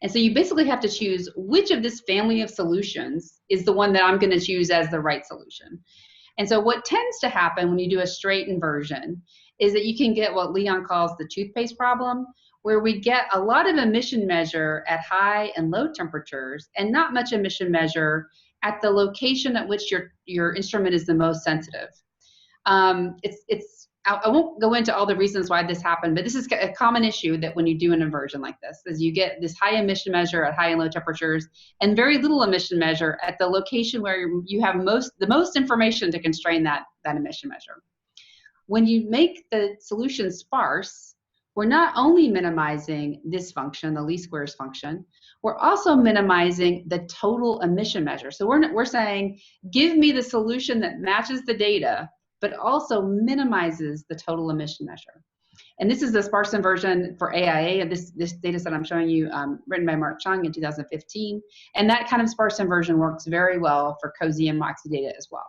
And so you basically have to choose which of this family of solutions is the one that I'm going to choose as the right solution. And so what tends to happen when you do a straight inversion is that you can get what Leon calls the toothpaste problem, where we get a lot of emission measure at high and low temperatures and not much emission measure at the location at which your instrument is the most sensitive. I won't go into all the reasons why this happened, but this is a common issue that when you do an inversion like this, is you get this high emission measure at high and low temperatures and very little emission measure at the location where you have the most information to constrain that emission measure. When you make the solution sparse, we're not only minimizing this function, the least squares function, we're also minimizing the total emission measure. So we're saying, give me the solution that matches the data, but also minimizes the total emission measure. And this is the sparse inversion for AIA, this data set I'm showing you, written by Mark Chung in 2015. And that kind of sparse inversion works very well for Cozy and Moxie data as well.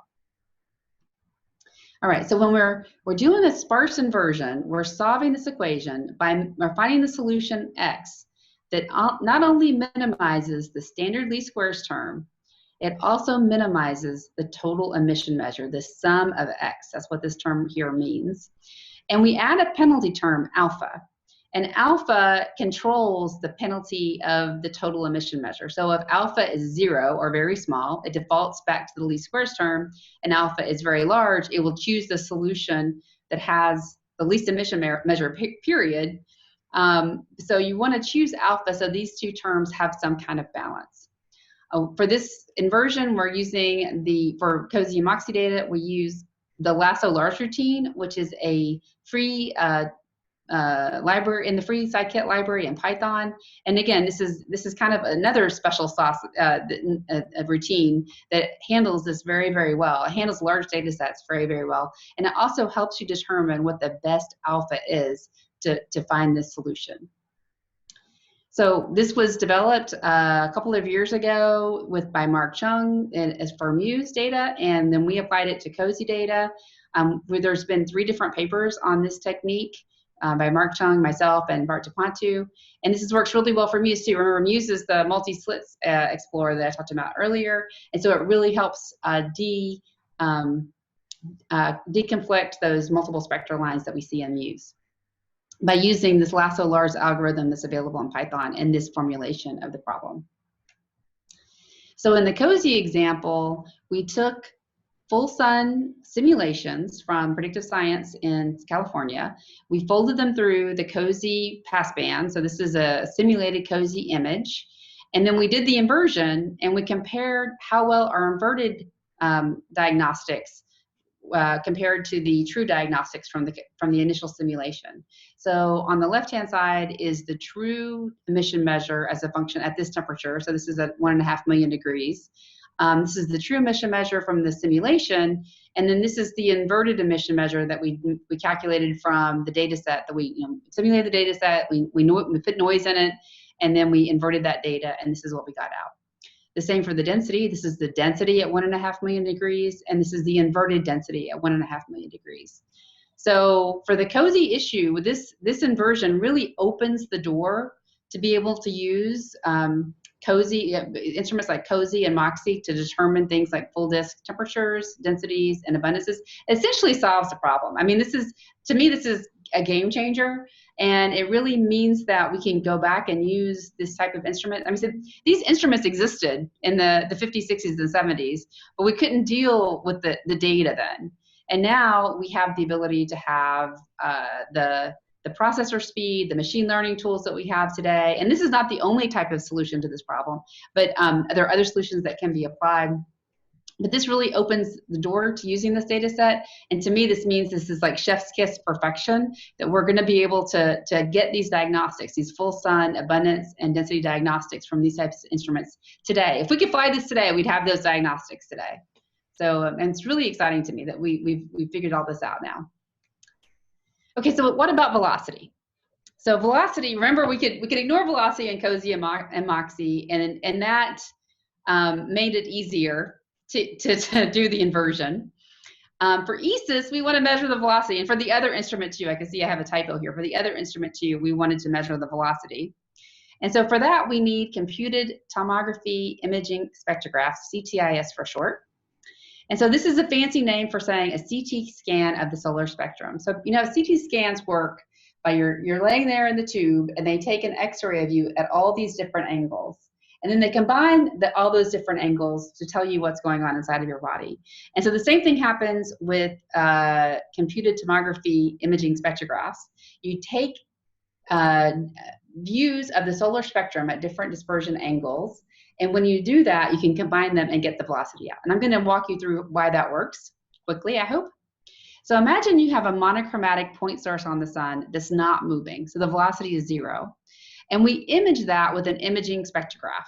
All right, so when we're doing a sparse inversion, we're solving this equation by finding the solution X that not only minimizes the standard least squares term, it also minimizes the total emission measure, the sum of X. That's what this term here means. And we add a penalty term, alpha. And alpha controls the penalty of the total emission measure. So if alpha is 0 or very small, it defaults back to the least squares term, and alpha is very large, it will choose the solution that has the least emission measure, period. So you want to choose alpha so these two terms have some kind of balance. For this inversion, we're using for Cozy and Moxie data, we use the lasso large routine, which is a free library, in the free scikit library in Python. And again, this is kind of another special sauce, a routine that handles this very, very well. It handles large data sets very, very well. And it also helps you determine what the best alpha is to find this solution. So this was developed a couple of years ago by Mark Chung as for Muse data, and then we applied it to COSY data. There's been 3 different papers on this technique by Mark Chung, myself, and Bart DePontu. And this works really well for Muse too. Remember, Muse is the multi-slits explorer that I talked about earlier. And so it really helps deconflict those multiple spectral lines that we see in Muse by using this lasso-Lars algorithm that's available in Python and this formulation of the problem. So in the COSY example, we took full sun simulations from Predictive Science in California. We folded them through the COSY passband. So this is a simulated COSY image. And then we did the inversion, and we compared how well our inverted diagnostics compared to the true diagnostics from the initial simulation. So on the left-hand side is the true emission measure as a function at this temperature. So this is at 1.5 million degrees. This is the true emission measure from the simulation, and then this is the inverted emission measure that we calculated from the data set that we simulated the data set, we put noise in it, and then we inverted that data, and this is what we got out. The same for the density. This is the density at 1.5 million degrees, and this is the inverted density at 1.5 million degrees. So for the COSY issue, this inversion really opens the door to be able to use COSY, instruments like COSY and Moxie to determine things like full disk temperatures, densities, and abundances. It essentially solves the problem. I mean, to me, this is a game changer, and it really means that we can go back and use this type of instrument. I mean, so these instruments existed in the 50s, 60s, and 70s, but we couldn't deal with the data then. And now we have the ability to have the processor speed, the machine learning tools that we have today. And this is not the only type of solution to this problem, but there are other solutions that can be applied. But this really opens the door to using this data set. And to me, this means this is like chef's kiss perfection, that we're going to be able to get these diagnostics, these full sun, abundance, and density diagnostics from these types of instruments today. If we could fly this today, we'd have those diagnostics today. So, and it's really exciting to me that we've figured all this out now. Okay, so what about velocity? So velocity, remember we could ignore velocity in COSY and Moxie, and that made it easier to do the inversion. For Esis, we want to measure the velocity, and for the other instrument too, I can see I have a typo here. For the other instrument too, we wanted to measure the velocity. And so for that, we need computed tomography imaging spectrographs, CTIS for short. And so this is a fancy name for saying a CT scan of the solar spectrum. So, CT scans work by you're laying there in the tube, and they take an X-ray of you at all these different angles. And then they combine all those different angles to tell you what's going on inside of your body. And so the same thing happens with computed tomography imaging spectrographs. You take views of the solar spectrum at different dispersion angles, and when you do that, you can combine them and get the velocity out. And I'm going to walk you through why that works quickly, I hope. So imagine you have a monochromatic point source on the sun that's not moving. So the velocity is 0. And we image that with an imaging spectrograph.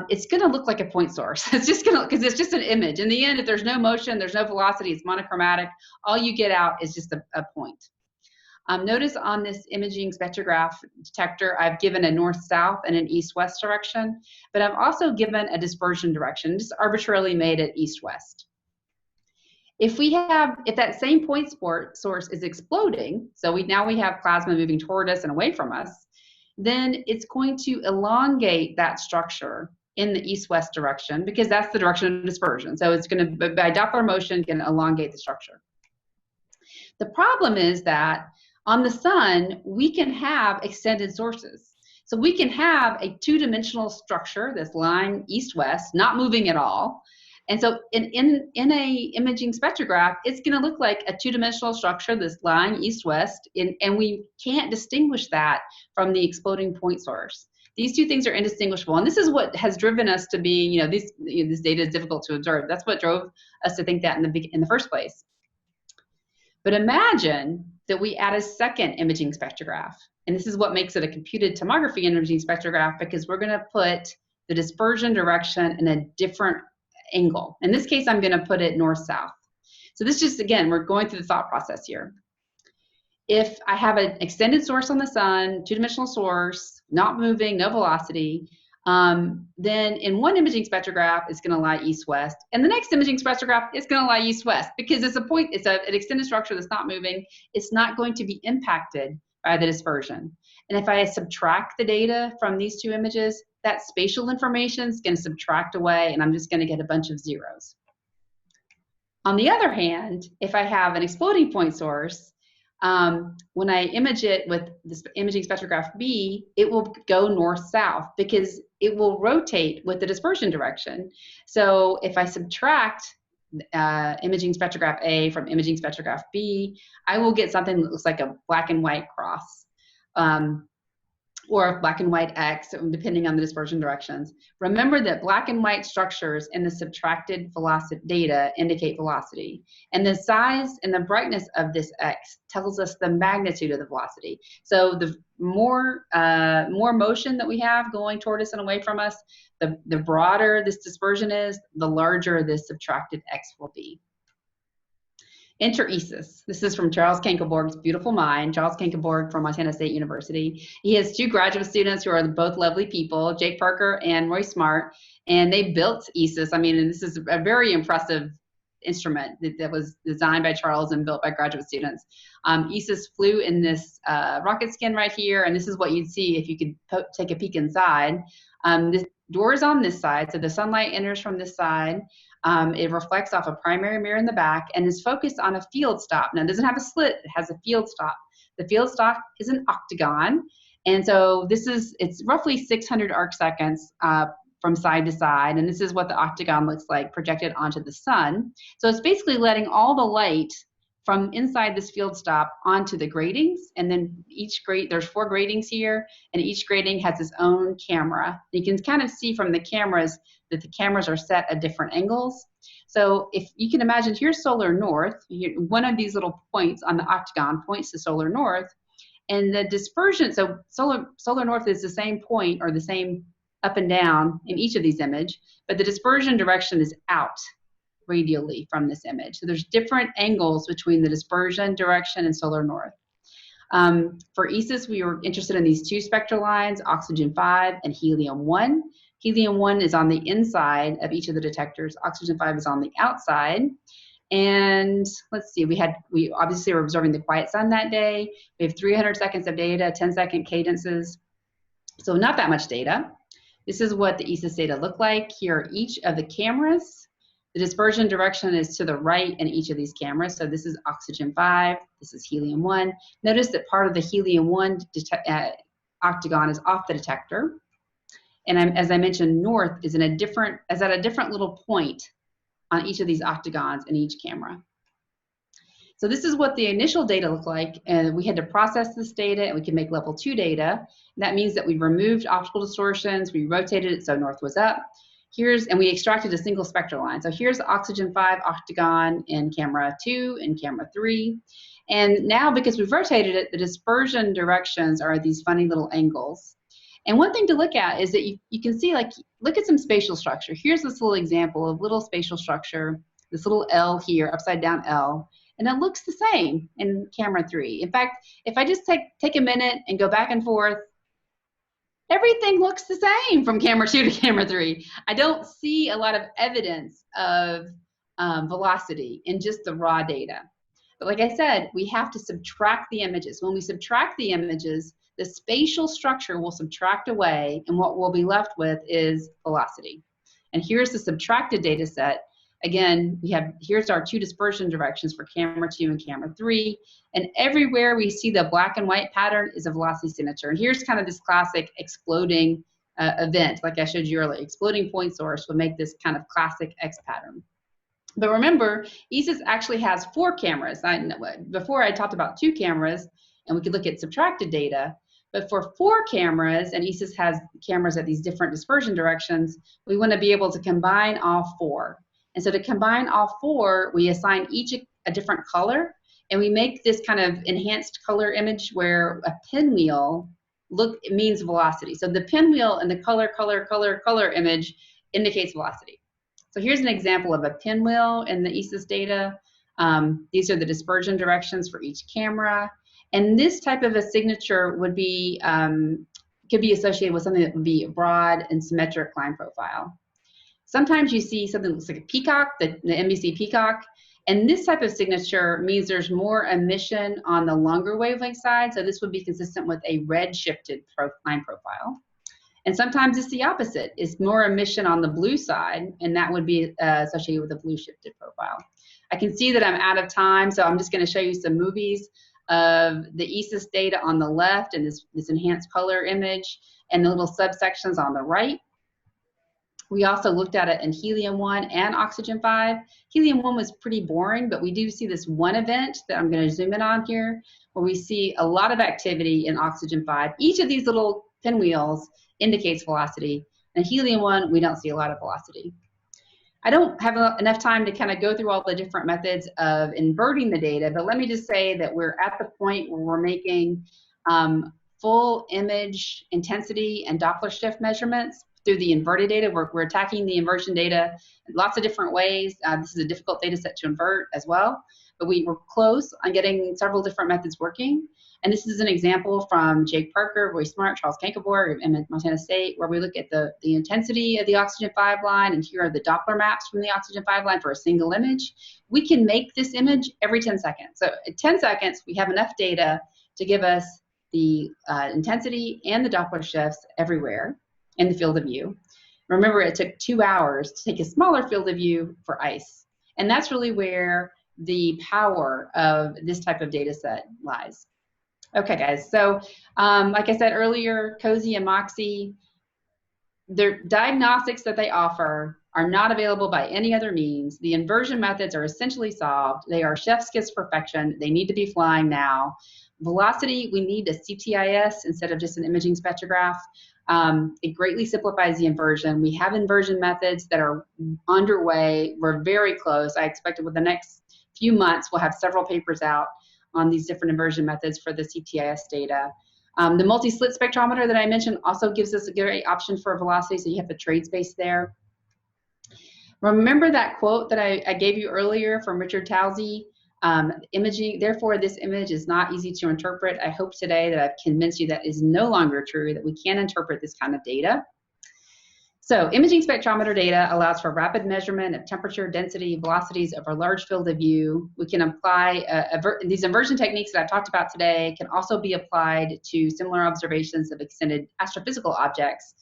It's going to look like a point source. It's just going to, because it's just an image. In the end, if there's no motion, there's no velocity, it's monochromatic, all you get out is just a point. Notice on this imaging spectrograph detector, I've given a north-south and an east-west direction, but I've also given a dispersion direction, just arbitrarily made it east-west. If that same point source is exploding, so now we have plasma moving toward us and away from us, then it's going to elongate that structure in the east-west direction, because that's the direction of dispersion. So it's going to, by Doppler motion, can elongate the structure. The problem is that on the sun, we can have extended sources. So we can have a two-dimensional structure that's lying east-west, not moving at all. And so in a imaging spectrograph, it's going to look like a two-dimensional structure that's lying east-west, and we can't distinguish that from the exploding point source. These two things are indistinguishable, and this is what has driven us to being, this data is difficult to observe. That's what drove us to think that in the first place. But imagine that we add a second imaging spectrograph. And this is what makes it a computed tomography imaging spectrograph, because we're going to put the dispersion direction in a different angle. In this case, I'm going to put it north-south. So this just, again, we're going through the thought process here. If I have an extended source on the sun, two-dimensional source, not moving, no velocity, then in one imaging spectrograph, it's going to lie east-west, and the next imaging spectrograph is going to lie east-west, because it's an extended structure that's not moving. It's not going to be impacted by the dispersion. And if I subtract the data from these two images, that spatial information is going to subtract away, and I'm just going to get a bunch of zeros. On the other hand, if I have an exploding point source, when I image it with this imaging spectrograph B, it will go north-south because it will rotate with the dispersion direction. So if I subtract imaging spectrograph A from imaging spectrograph B, I will get something that looks like a black and white cross, or a black and white X, depending on the dispersion directions. Remember that black and white structures in the subtracted velocity data indicate velocity. And the size and the brightness of this X tells us the magnitude of the velocity. So the more motion that we have going toward us and away from us, the broader this dispersion is, the larger this subtracted X will be. Enter Esis. This is from Charles Kankelborg's beautiful mind. Charles Kankelborg from Montana State University. He has two graduate students who are both lovely people, Jake Parker and Roy Smart, and they built Esis. I mean, and this is a very impressive instrument that was designed by Charles and built by graduate students. Esis flew in this rocket skin right here, and this is what you'd see if you could take a peek inside. The door is on this side, so the sunlight enters from this side. It reflects off a primary mirror in the back and is focused on a field stop. Now, it doesn't have a slit, it has a field stop. The field stop is an octagon. And so it's roughly 600 arc seconds from side to side. And this is what the octagon looks like projected onto the sun. So it's basically letting all the light from inside this field stop onto the gratings. And then there's 4 gratings here, and each grating has its own camera. You can kind of see from the cameras that the cameras are set at different angles. So if you can imagine, here's solar north. One of these little points on the octagon points to solar north. And the dispersion, so solar north is the same point, or the same up and down in each of these images, but the dispersion direction is out radially from this image. So there's different angles between the dispersion direction and solar north. For Esis, we were interested in these 2 spectral lines, oxygen 5 and helium 1. Helium 1 is on the inside of each of the detectors. Oxygen 5 is on the outside. And let's see, we obviously were observing the quiet sun that day. We have 300 seconds of data, 10-second cadences. So not that much data. This is what the Esis data look like. Here are each of the cameras. The dispersion direction is to the right in each of these cameras. So this is oxygen 5, this is helium 1. Notice that part of the helium 1 octagon is off the detector. And as I mentioned, north is at a different little point on each of these octagons in each camera. So this is what the initial data looked like, and we had to process this data, and we can make level 2 data. That means that we removed optical distortions, we rotated it so north was up. And we extracted a single spectral line. So here's the oxygen 5 octagon in camera 2 and camera 3. And now, because we've rotated it, the dispersion directions are these funny little angles. And one thing to look at is that you can see, look at some spatial structure. Here's this little example of little spatial structure, this little L here, upside down L, and it looks the same in camera 3. In fact, if I just take a minute and go back and forth, everything looks the same from camera 2 to camera 3. I don't see a lot of evidence of velocity in just the raw data. But like I said, we have to subtract the images. When we subtract the images, the spatial structure will subtract away, and what we'll be left with is velocity. And here's the subtracted data set. Again, here's our 2 dispersion directions for camera 2 and camera 3. And everywhere we see the black and white pattern is a velocity signature. And here's kind of this classic exploding event, like I showed you earlier. Exploding point source will make this kind of classic X pattern. But remember, Esis actually has 4 cameras. Before I talked about 2 cameras, and we could look at subtracted data. But for 4 cameras, and Esis has cameras at these different dispersion directions, we want to be able to combine all 4. And so to combine all 4, we assign each a different color, And we make this kind of enhanced color image where a pinwheel it means velocity. So the pinwheel and the color image indicates velocity. So here's an example of a pinwheel in the Esis data. These are the dispersion directions for each camera. And this type of a signature would be, could be associated with something that would be a broad and symmetric line profile. Sometimes you see something that looks like a peacock, the NBC peacock, and this type of signature means there's more emission on the longer wavelength side, so this would be consistent with a red-shifted line profile. And sometimes it's the opposite. It's more emission on the blue side, and that would be associated with a blue-shifted profile. I can see that I'm out of time, so I'm just going to show you some movies of the Esis data on the left and this enhanced color image and the little subsections on the right. We also looked at it in Helium-1 and Oxygen-5. Helium-1 was pretty boring, but we do see this one event that I'm going to zoom in on here, where we see a lot of activity in Oxygen-5. Each of these little pinwheels indicates velocity. In Helium-1, we don't see a lot of velocity. I don't have enough time to kind of go through all the different methods of inverting the data, but let me just say that we're at the point where we're making full image intensity and Doppler shift measurements through the inverted data. We're attacking the inversion data in lots of different ways. This is a difficult data set to invert as well, but we were close on getting several different methods working. And this is an example from Jake Parker, Roy Smart, Charles Kankerborg, and Montana State, where we look at the intensity of the Oxygen-5 line, and here are the Doppler maps from the Oxygen-5 line for a single image. We can make this image every 10 seconds. So at 10 seconds, we have enough data to give us the intensity and the Doppler shifts everywhere in the field of view. Remember, it took 2 hours to take a smaller field of view for ice. And that's really where the power of this type of data set lies. Okay, guys, so like I said earlier, Cozy and Moxie, their diagnostics that they offer are not available by any other means. The inversion methods are essentially solved. They are chef's kiss perfection. They need to be flying now. Velocity, we need a CTIS instead of just an imaging spectrograph. It greatly simplifies the inversion. We have inversion methods that are underway. We're very close. I expect with the next few months, we'll have several papers out on these different inversion methods for the CTIS data. The multi-slit spectrometer that I mentioned also gives us a great option for velocity, so you have the trade space there. Remember that quote that I gave you earlier from Richard Towsey? Imaging, therefore, this image is not easy to interpret. I hope today that I've convinced you that is no longer true, that we can interpret this kind of data. So imaging spectrometer data allows for rapid measurement of temperature, density, velocities over a large field of view. We can apply these inversion techniques that I've talked about today can also be applied to similar observations of extended astrophysical objects.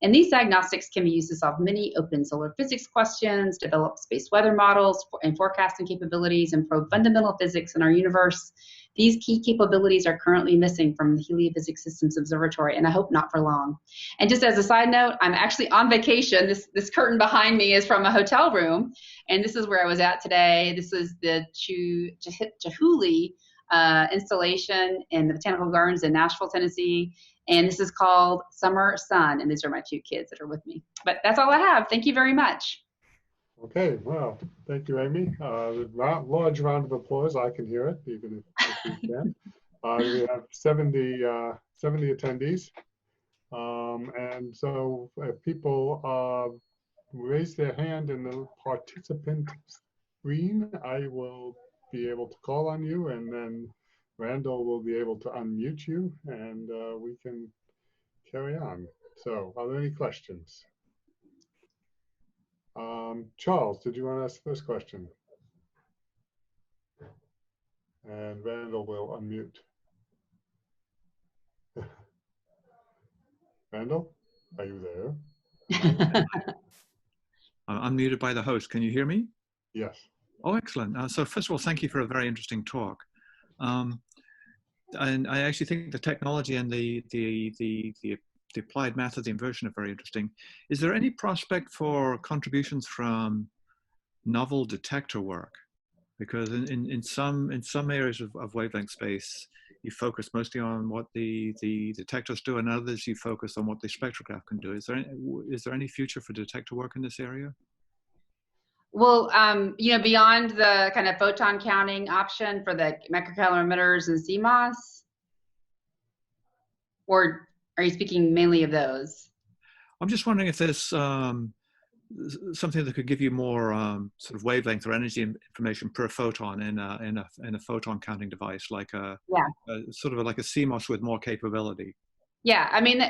And these diagnostics can be used to solve many open solar physics questions, develop space weather models and forecasting capabilities, and probe fundamental physics in our universe. These key capabilities are currently missing from the Heliophysics Systems Observatory, and I hope not for long. And just as a side note, I'm actually on vacation. This curtain behind me is from a hotel room, and this is where I was at today. This is the Chihuly installation in the Botanical Gardens in Nashville, Tennessee. And this is called Summer Sun, and these are my 2 kids that are with me. But that's all I have. Thank you very much. Okay, well, thank you, Amy. Large round of applause. I can hear it, even if you can. We have 70 attendees. And so if people raise their hand in the participant screen, I will be able to call on you, and then Randall will be able to unmute you, and we can carry on. So, are there any questions? Charles, did you want to ask the first question? And Randall will unmute. Randall, are you there? I'm unmuted by the host. Can you hear me? Yes. Oh, excellent. So first of all, thank you for a very interesting talk. And I actually think the technology and the applied math, the inversion are very interesting. Is there any prospect for contributions from novel detector work? Because in some areas of wavelength space, you focus mostly on what the detectors do, and others you focus on what the spectrograph can do. Is there any future for detector work in this area? Well, you know, beyond the kind of photon counting option for the microcalorimeters and CMOS, or are you speaking mainly of those? I'm just wondering if there's something that could give you more sort of wavelength or energy information per photon in a photon counting device, like a sort of like a CMOS with more capability. Yeah, I mean,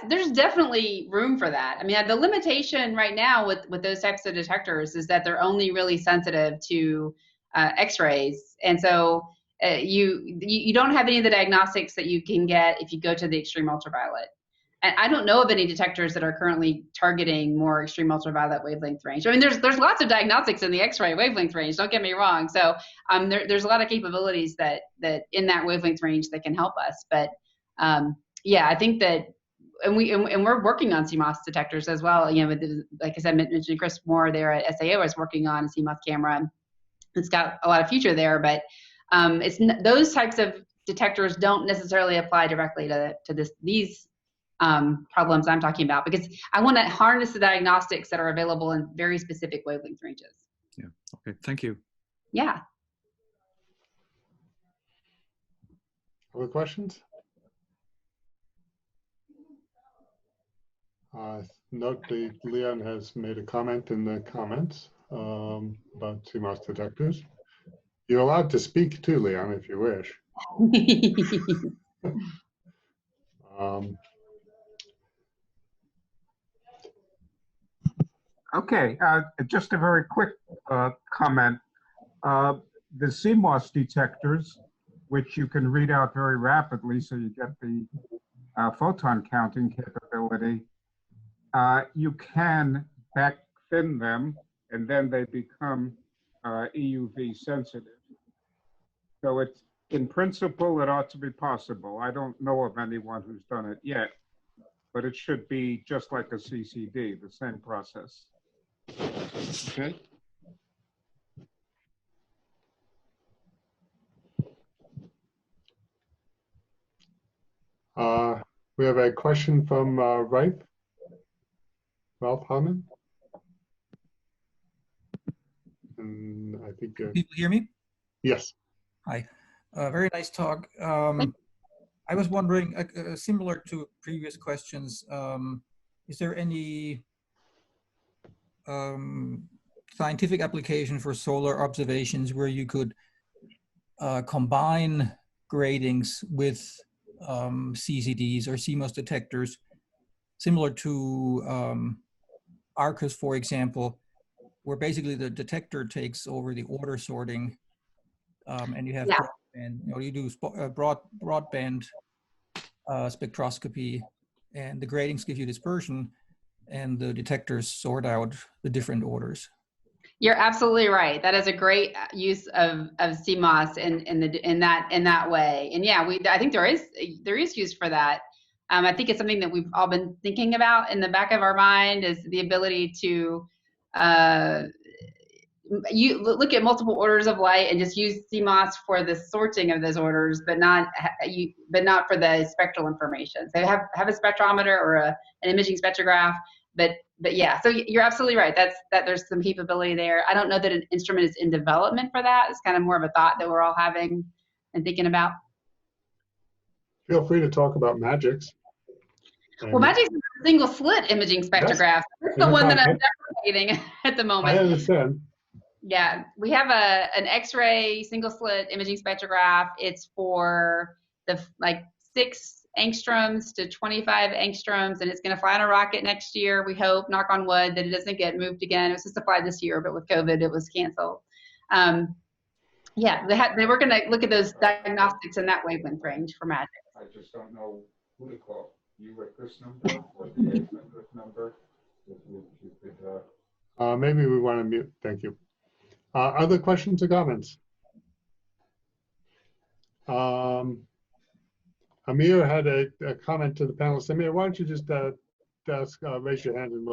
there's definitely room for that. I mean, the limitation right now with those types of detectors is that they're only really sensitive to X-rays, and so you don't have any of the diagnostics that you can get if you go to the extreme ultraviolet. And I don't know of any detectors that are currently targeting more extreme ultraviolet wavelength range. I mean, there's lots of diagnostics in the X-ray wavelength range. Don't get me wrong. So there's a lot of capabilities that in that wavelength range that can help us, but yeah, I think that, and we're working on CMOS detectors as well. You know, like I said, mentioned Chris Moore there at SAO is working on a CMOS camera. It's got a lot of future there, but those types of detectors don't necessarily apply directly to these problems I'm talking about, because I want to harness the diagnostics that are available in very specific wavelength ranges. Yeah. Okay. Thank you. Yeah. Other questions? Note that Leon has made a comment in the comments about CMOS detectors. You're allowed to speak too, Leon, if you wish. Okay, just a very quick comment. The CMOS detectors, which you can read out very rapidly, so you get the photon counting capability, you can back thin them, and then they become EUV sensitive. So it's, in principle, it ought to be possible. I don't know of anyone who's done it yet, but it should be just like a CCD, the same process. Okay. We have a question from Ralph Harmon. And I think people hear me? Yes. Hi. Very nice talk. I was wondering, similar to previous questions, is there any scientific application for solar observations where you could combine gratings with CCDs or CMOS detectors, similar to Arcus, for example, where basically the detector takes over the order sorting, and you have broadband, you know, you do broadband spectroscopy, and the gratings give you dispersion, and the detectors sort out the different orders. You're absolutely right. That is a great use of CMOS in that way. And yeah, I think there is use for that. I think it's something that we've all been thinking about in the back of our mind, is the ability to you look at multiple orders of light and just use CMOS for the sorting of those orders, but not for the spectral information. So have a spectrometer or an imaging spectrograph, but yeah. So you're absolutely right. That there's some capability there. I don't know that an instrument is in development for that. It's kind of more of a thought that we're all having and thinking about. Feel free to talk about Magix. Well, Magix is a single slit imaging spectrograph. That's the one that I'm deprecating at the moment. I understand. Yeah, we have an X-ray single slit imaging spectrograph. It's for the 6 angstroms to 25 angstroms, and it's going to fly on a rocket next year. We hope, knock on wood, that it doesn't get moved again. It was supposed to fly this year, but with COVID, it was canceled. Yeah, they were going to look at those diagnostics in that wavelength range for Magix. I just don't know who to call. You at this number or the 800 number? If you could, maybe we want to mute. Thank you. Other questions or comments? Amir had a comment to the panelists. Amir, why don't you just raise your hand and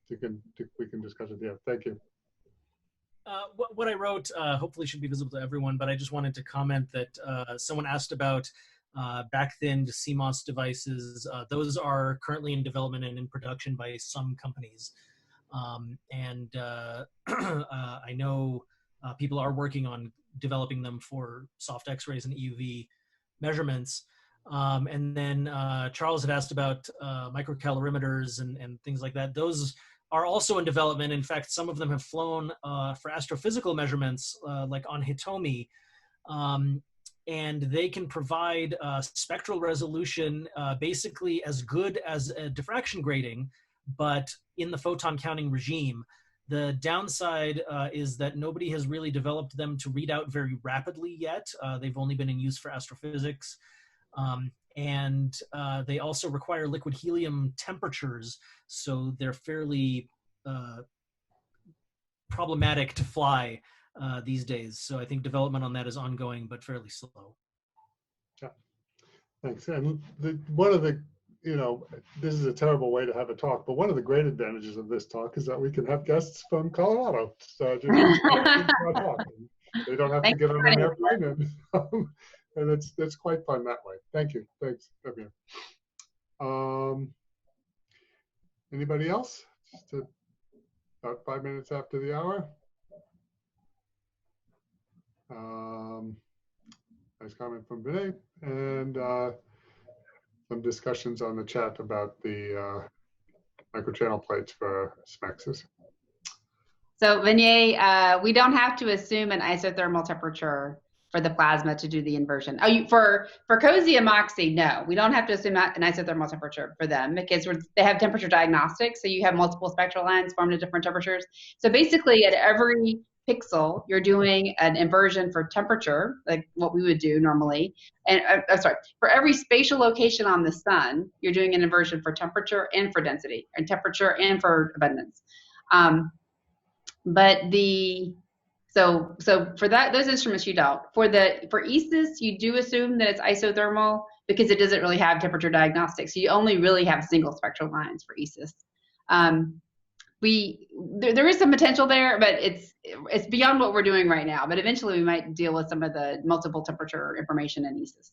we can discuss it here. Thank you. What I wrote hopefully should be visible to everyone, but I just wanted to comment that someone asked about back-thinned CMOS devices. Those are currently in development and in production by some companies. I know people are working on developing them for soft X-rays and EUV measurements. And then Charles had asked about microcalorimeters and things like that. Those are also in development. In fact, some of them have flown for astrophysical measurements, like on Hitomi. And they can provide spectral resolution basically as good as a diffraction grating, but in the photon counting regime. The downside is that nobody has really developed them to read out very rapidly yet. They've only been in use for astrophysics. And they also require liquid helium temperatures, so they're fairly problematic to fly these days. So I think development on that is ongoing, but fairly slow. Yeah, thanks. And one of the, this is a terrible way to have a talk, but one of the great advantages of this talk is that we can have guests from Colorado. So just our talk. They don't have to get on an airplane, and it's quite fun that way. Thank you. Thanks, Fabian. Anybody else? Just about 5 minutes after the hour. Nice comment from Vinay, and some discussions on the chat about the microchannel plates for SMEXs. So Vinay, we don't have to assume an isothermal temperature for the plasma to do the inversion. Oh, for COSY and Moxie, no, we don't have to assume an isothermal temperature for them because they have temperature diagnostics. So you have multiple spectral lines formed at different temperatures. So basically at every pixel, you're doing an inversion for temperature, like what we would do normally. And for every spatial location on the sun, you're doing an inversion for temperature and for density, and temperature and for abundance. So for those instruments you don't. For Esis, you do assume that it's isothermal because it doesn't really have temperature diagnostics. You only really have single spectral lines for Esis. There is some potential there, but it's beyond what we're doing right now. But eventually we might deal with some of the multiple temperature information in Esis.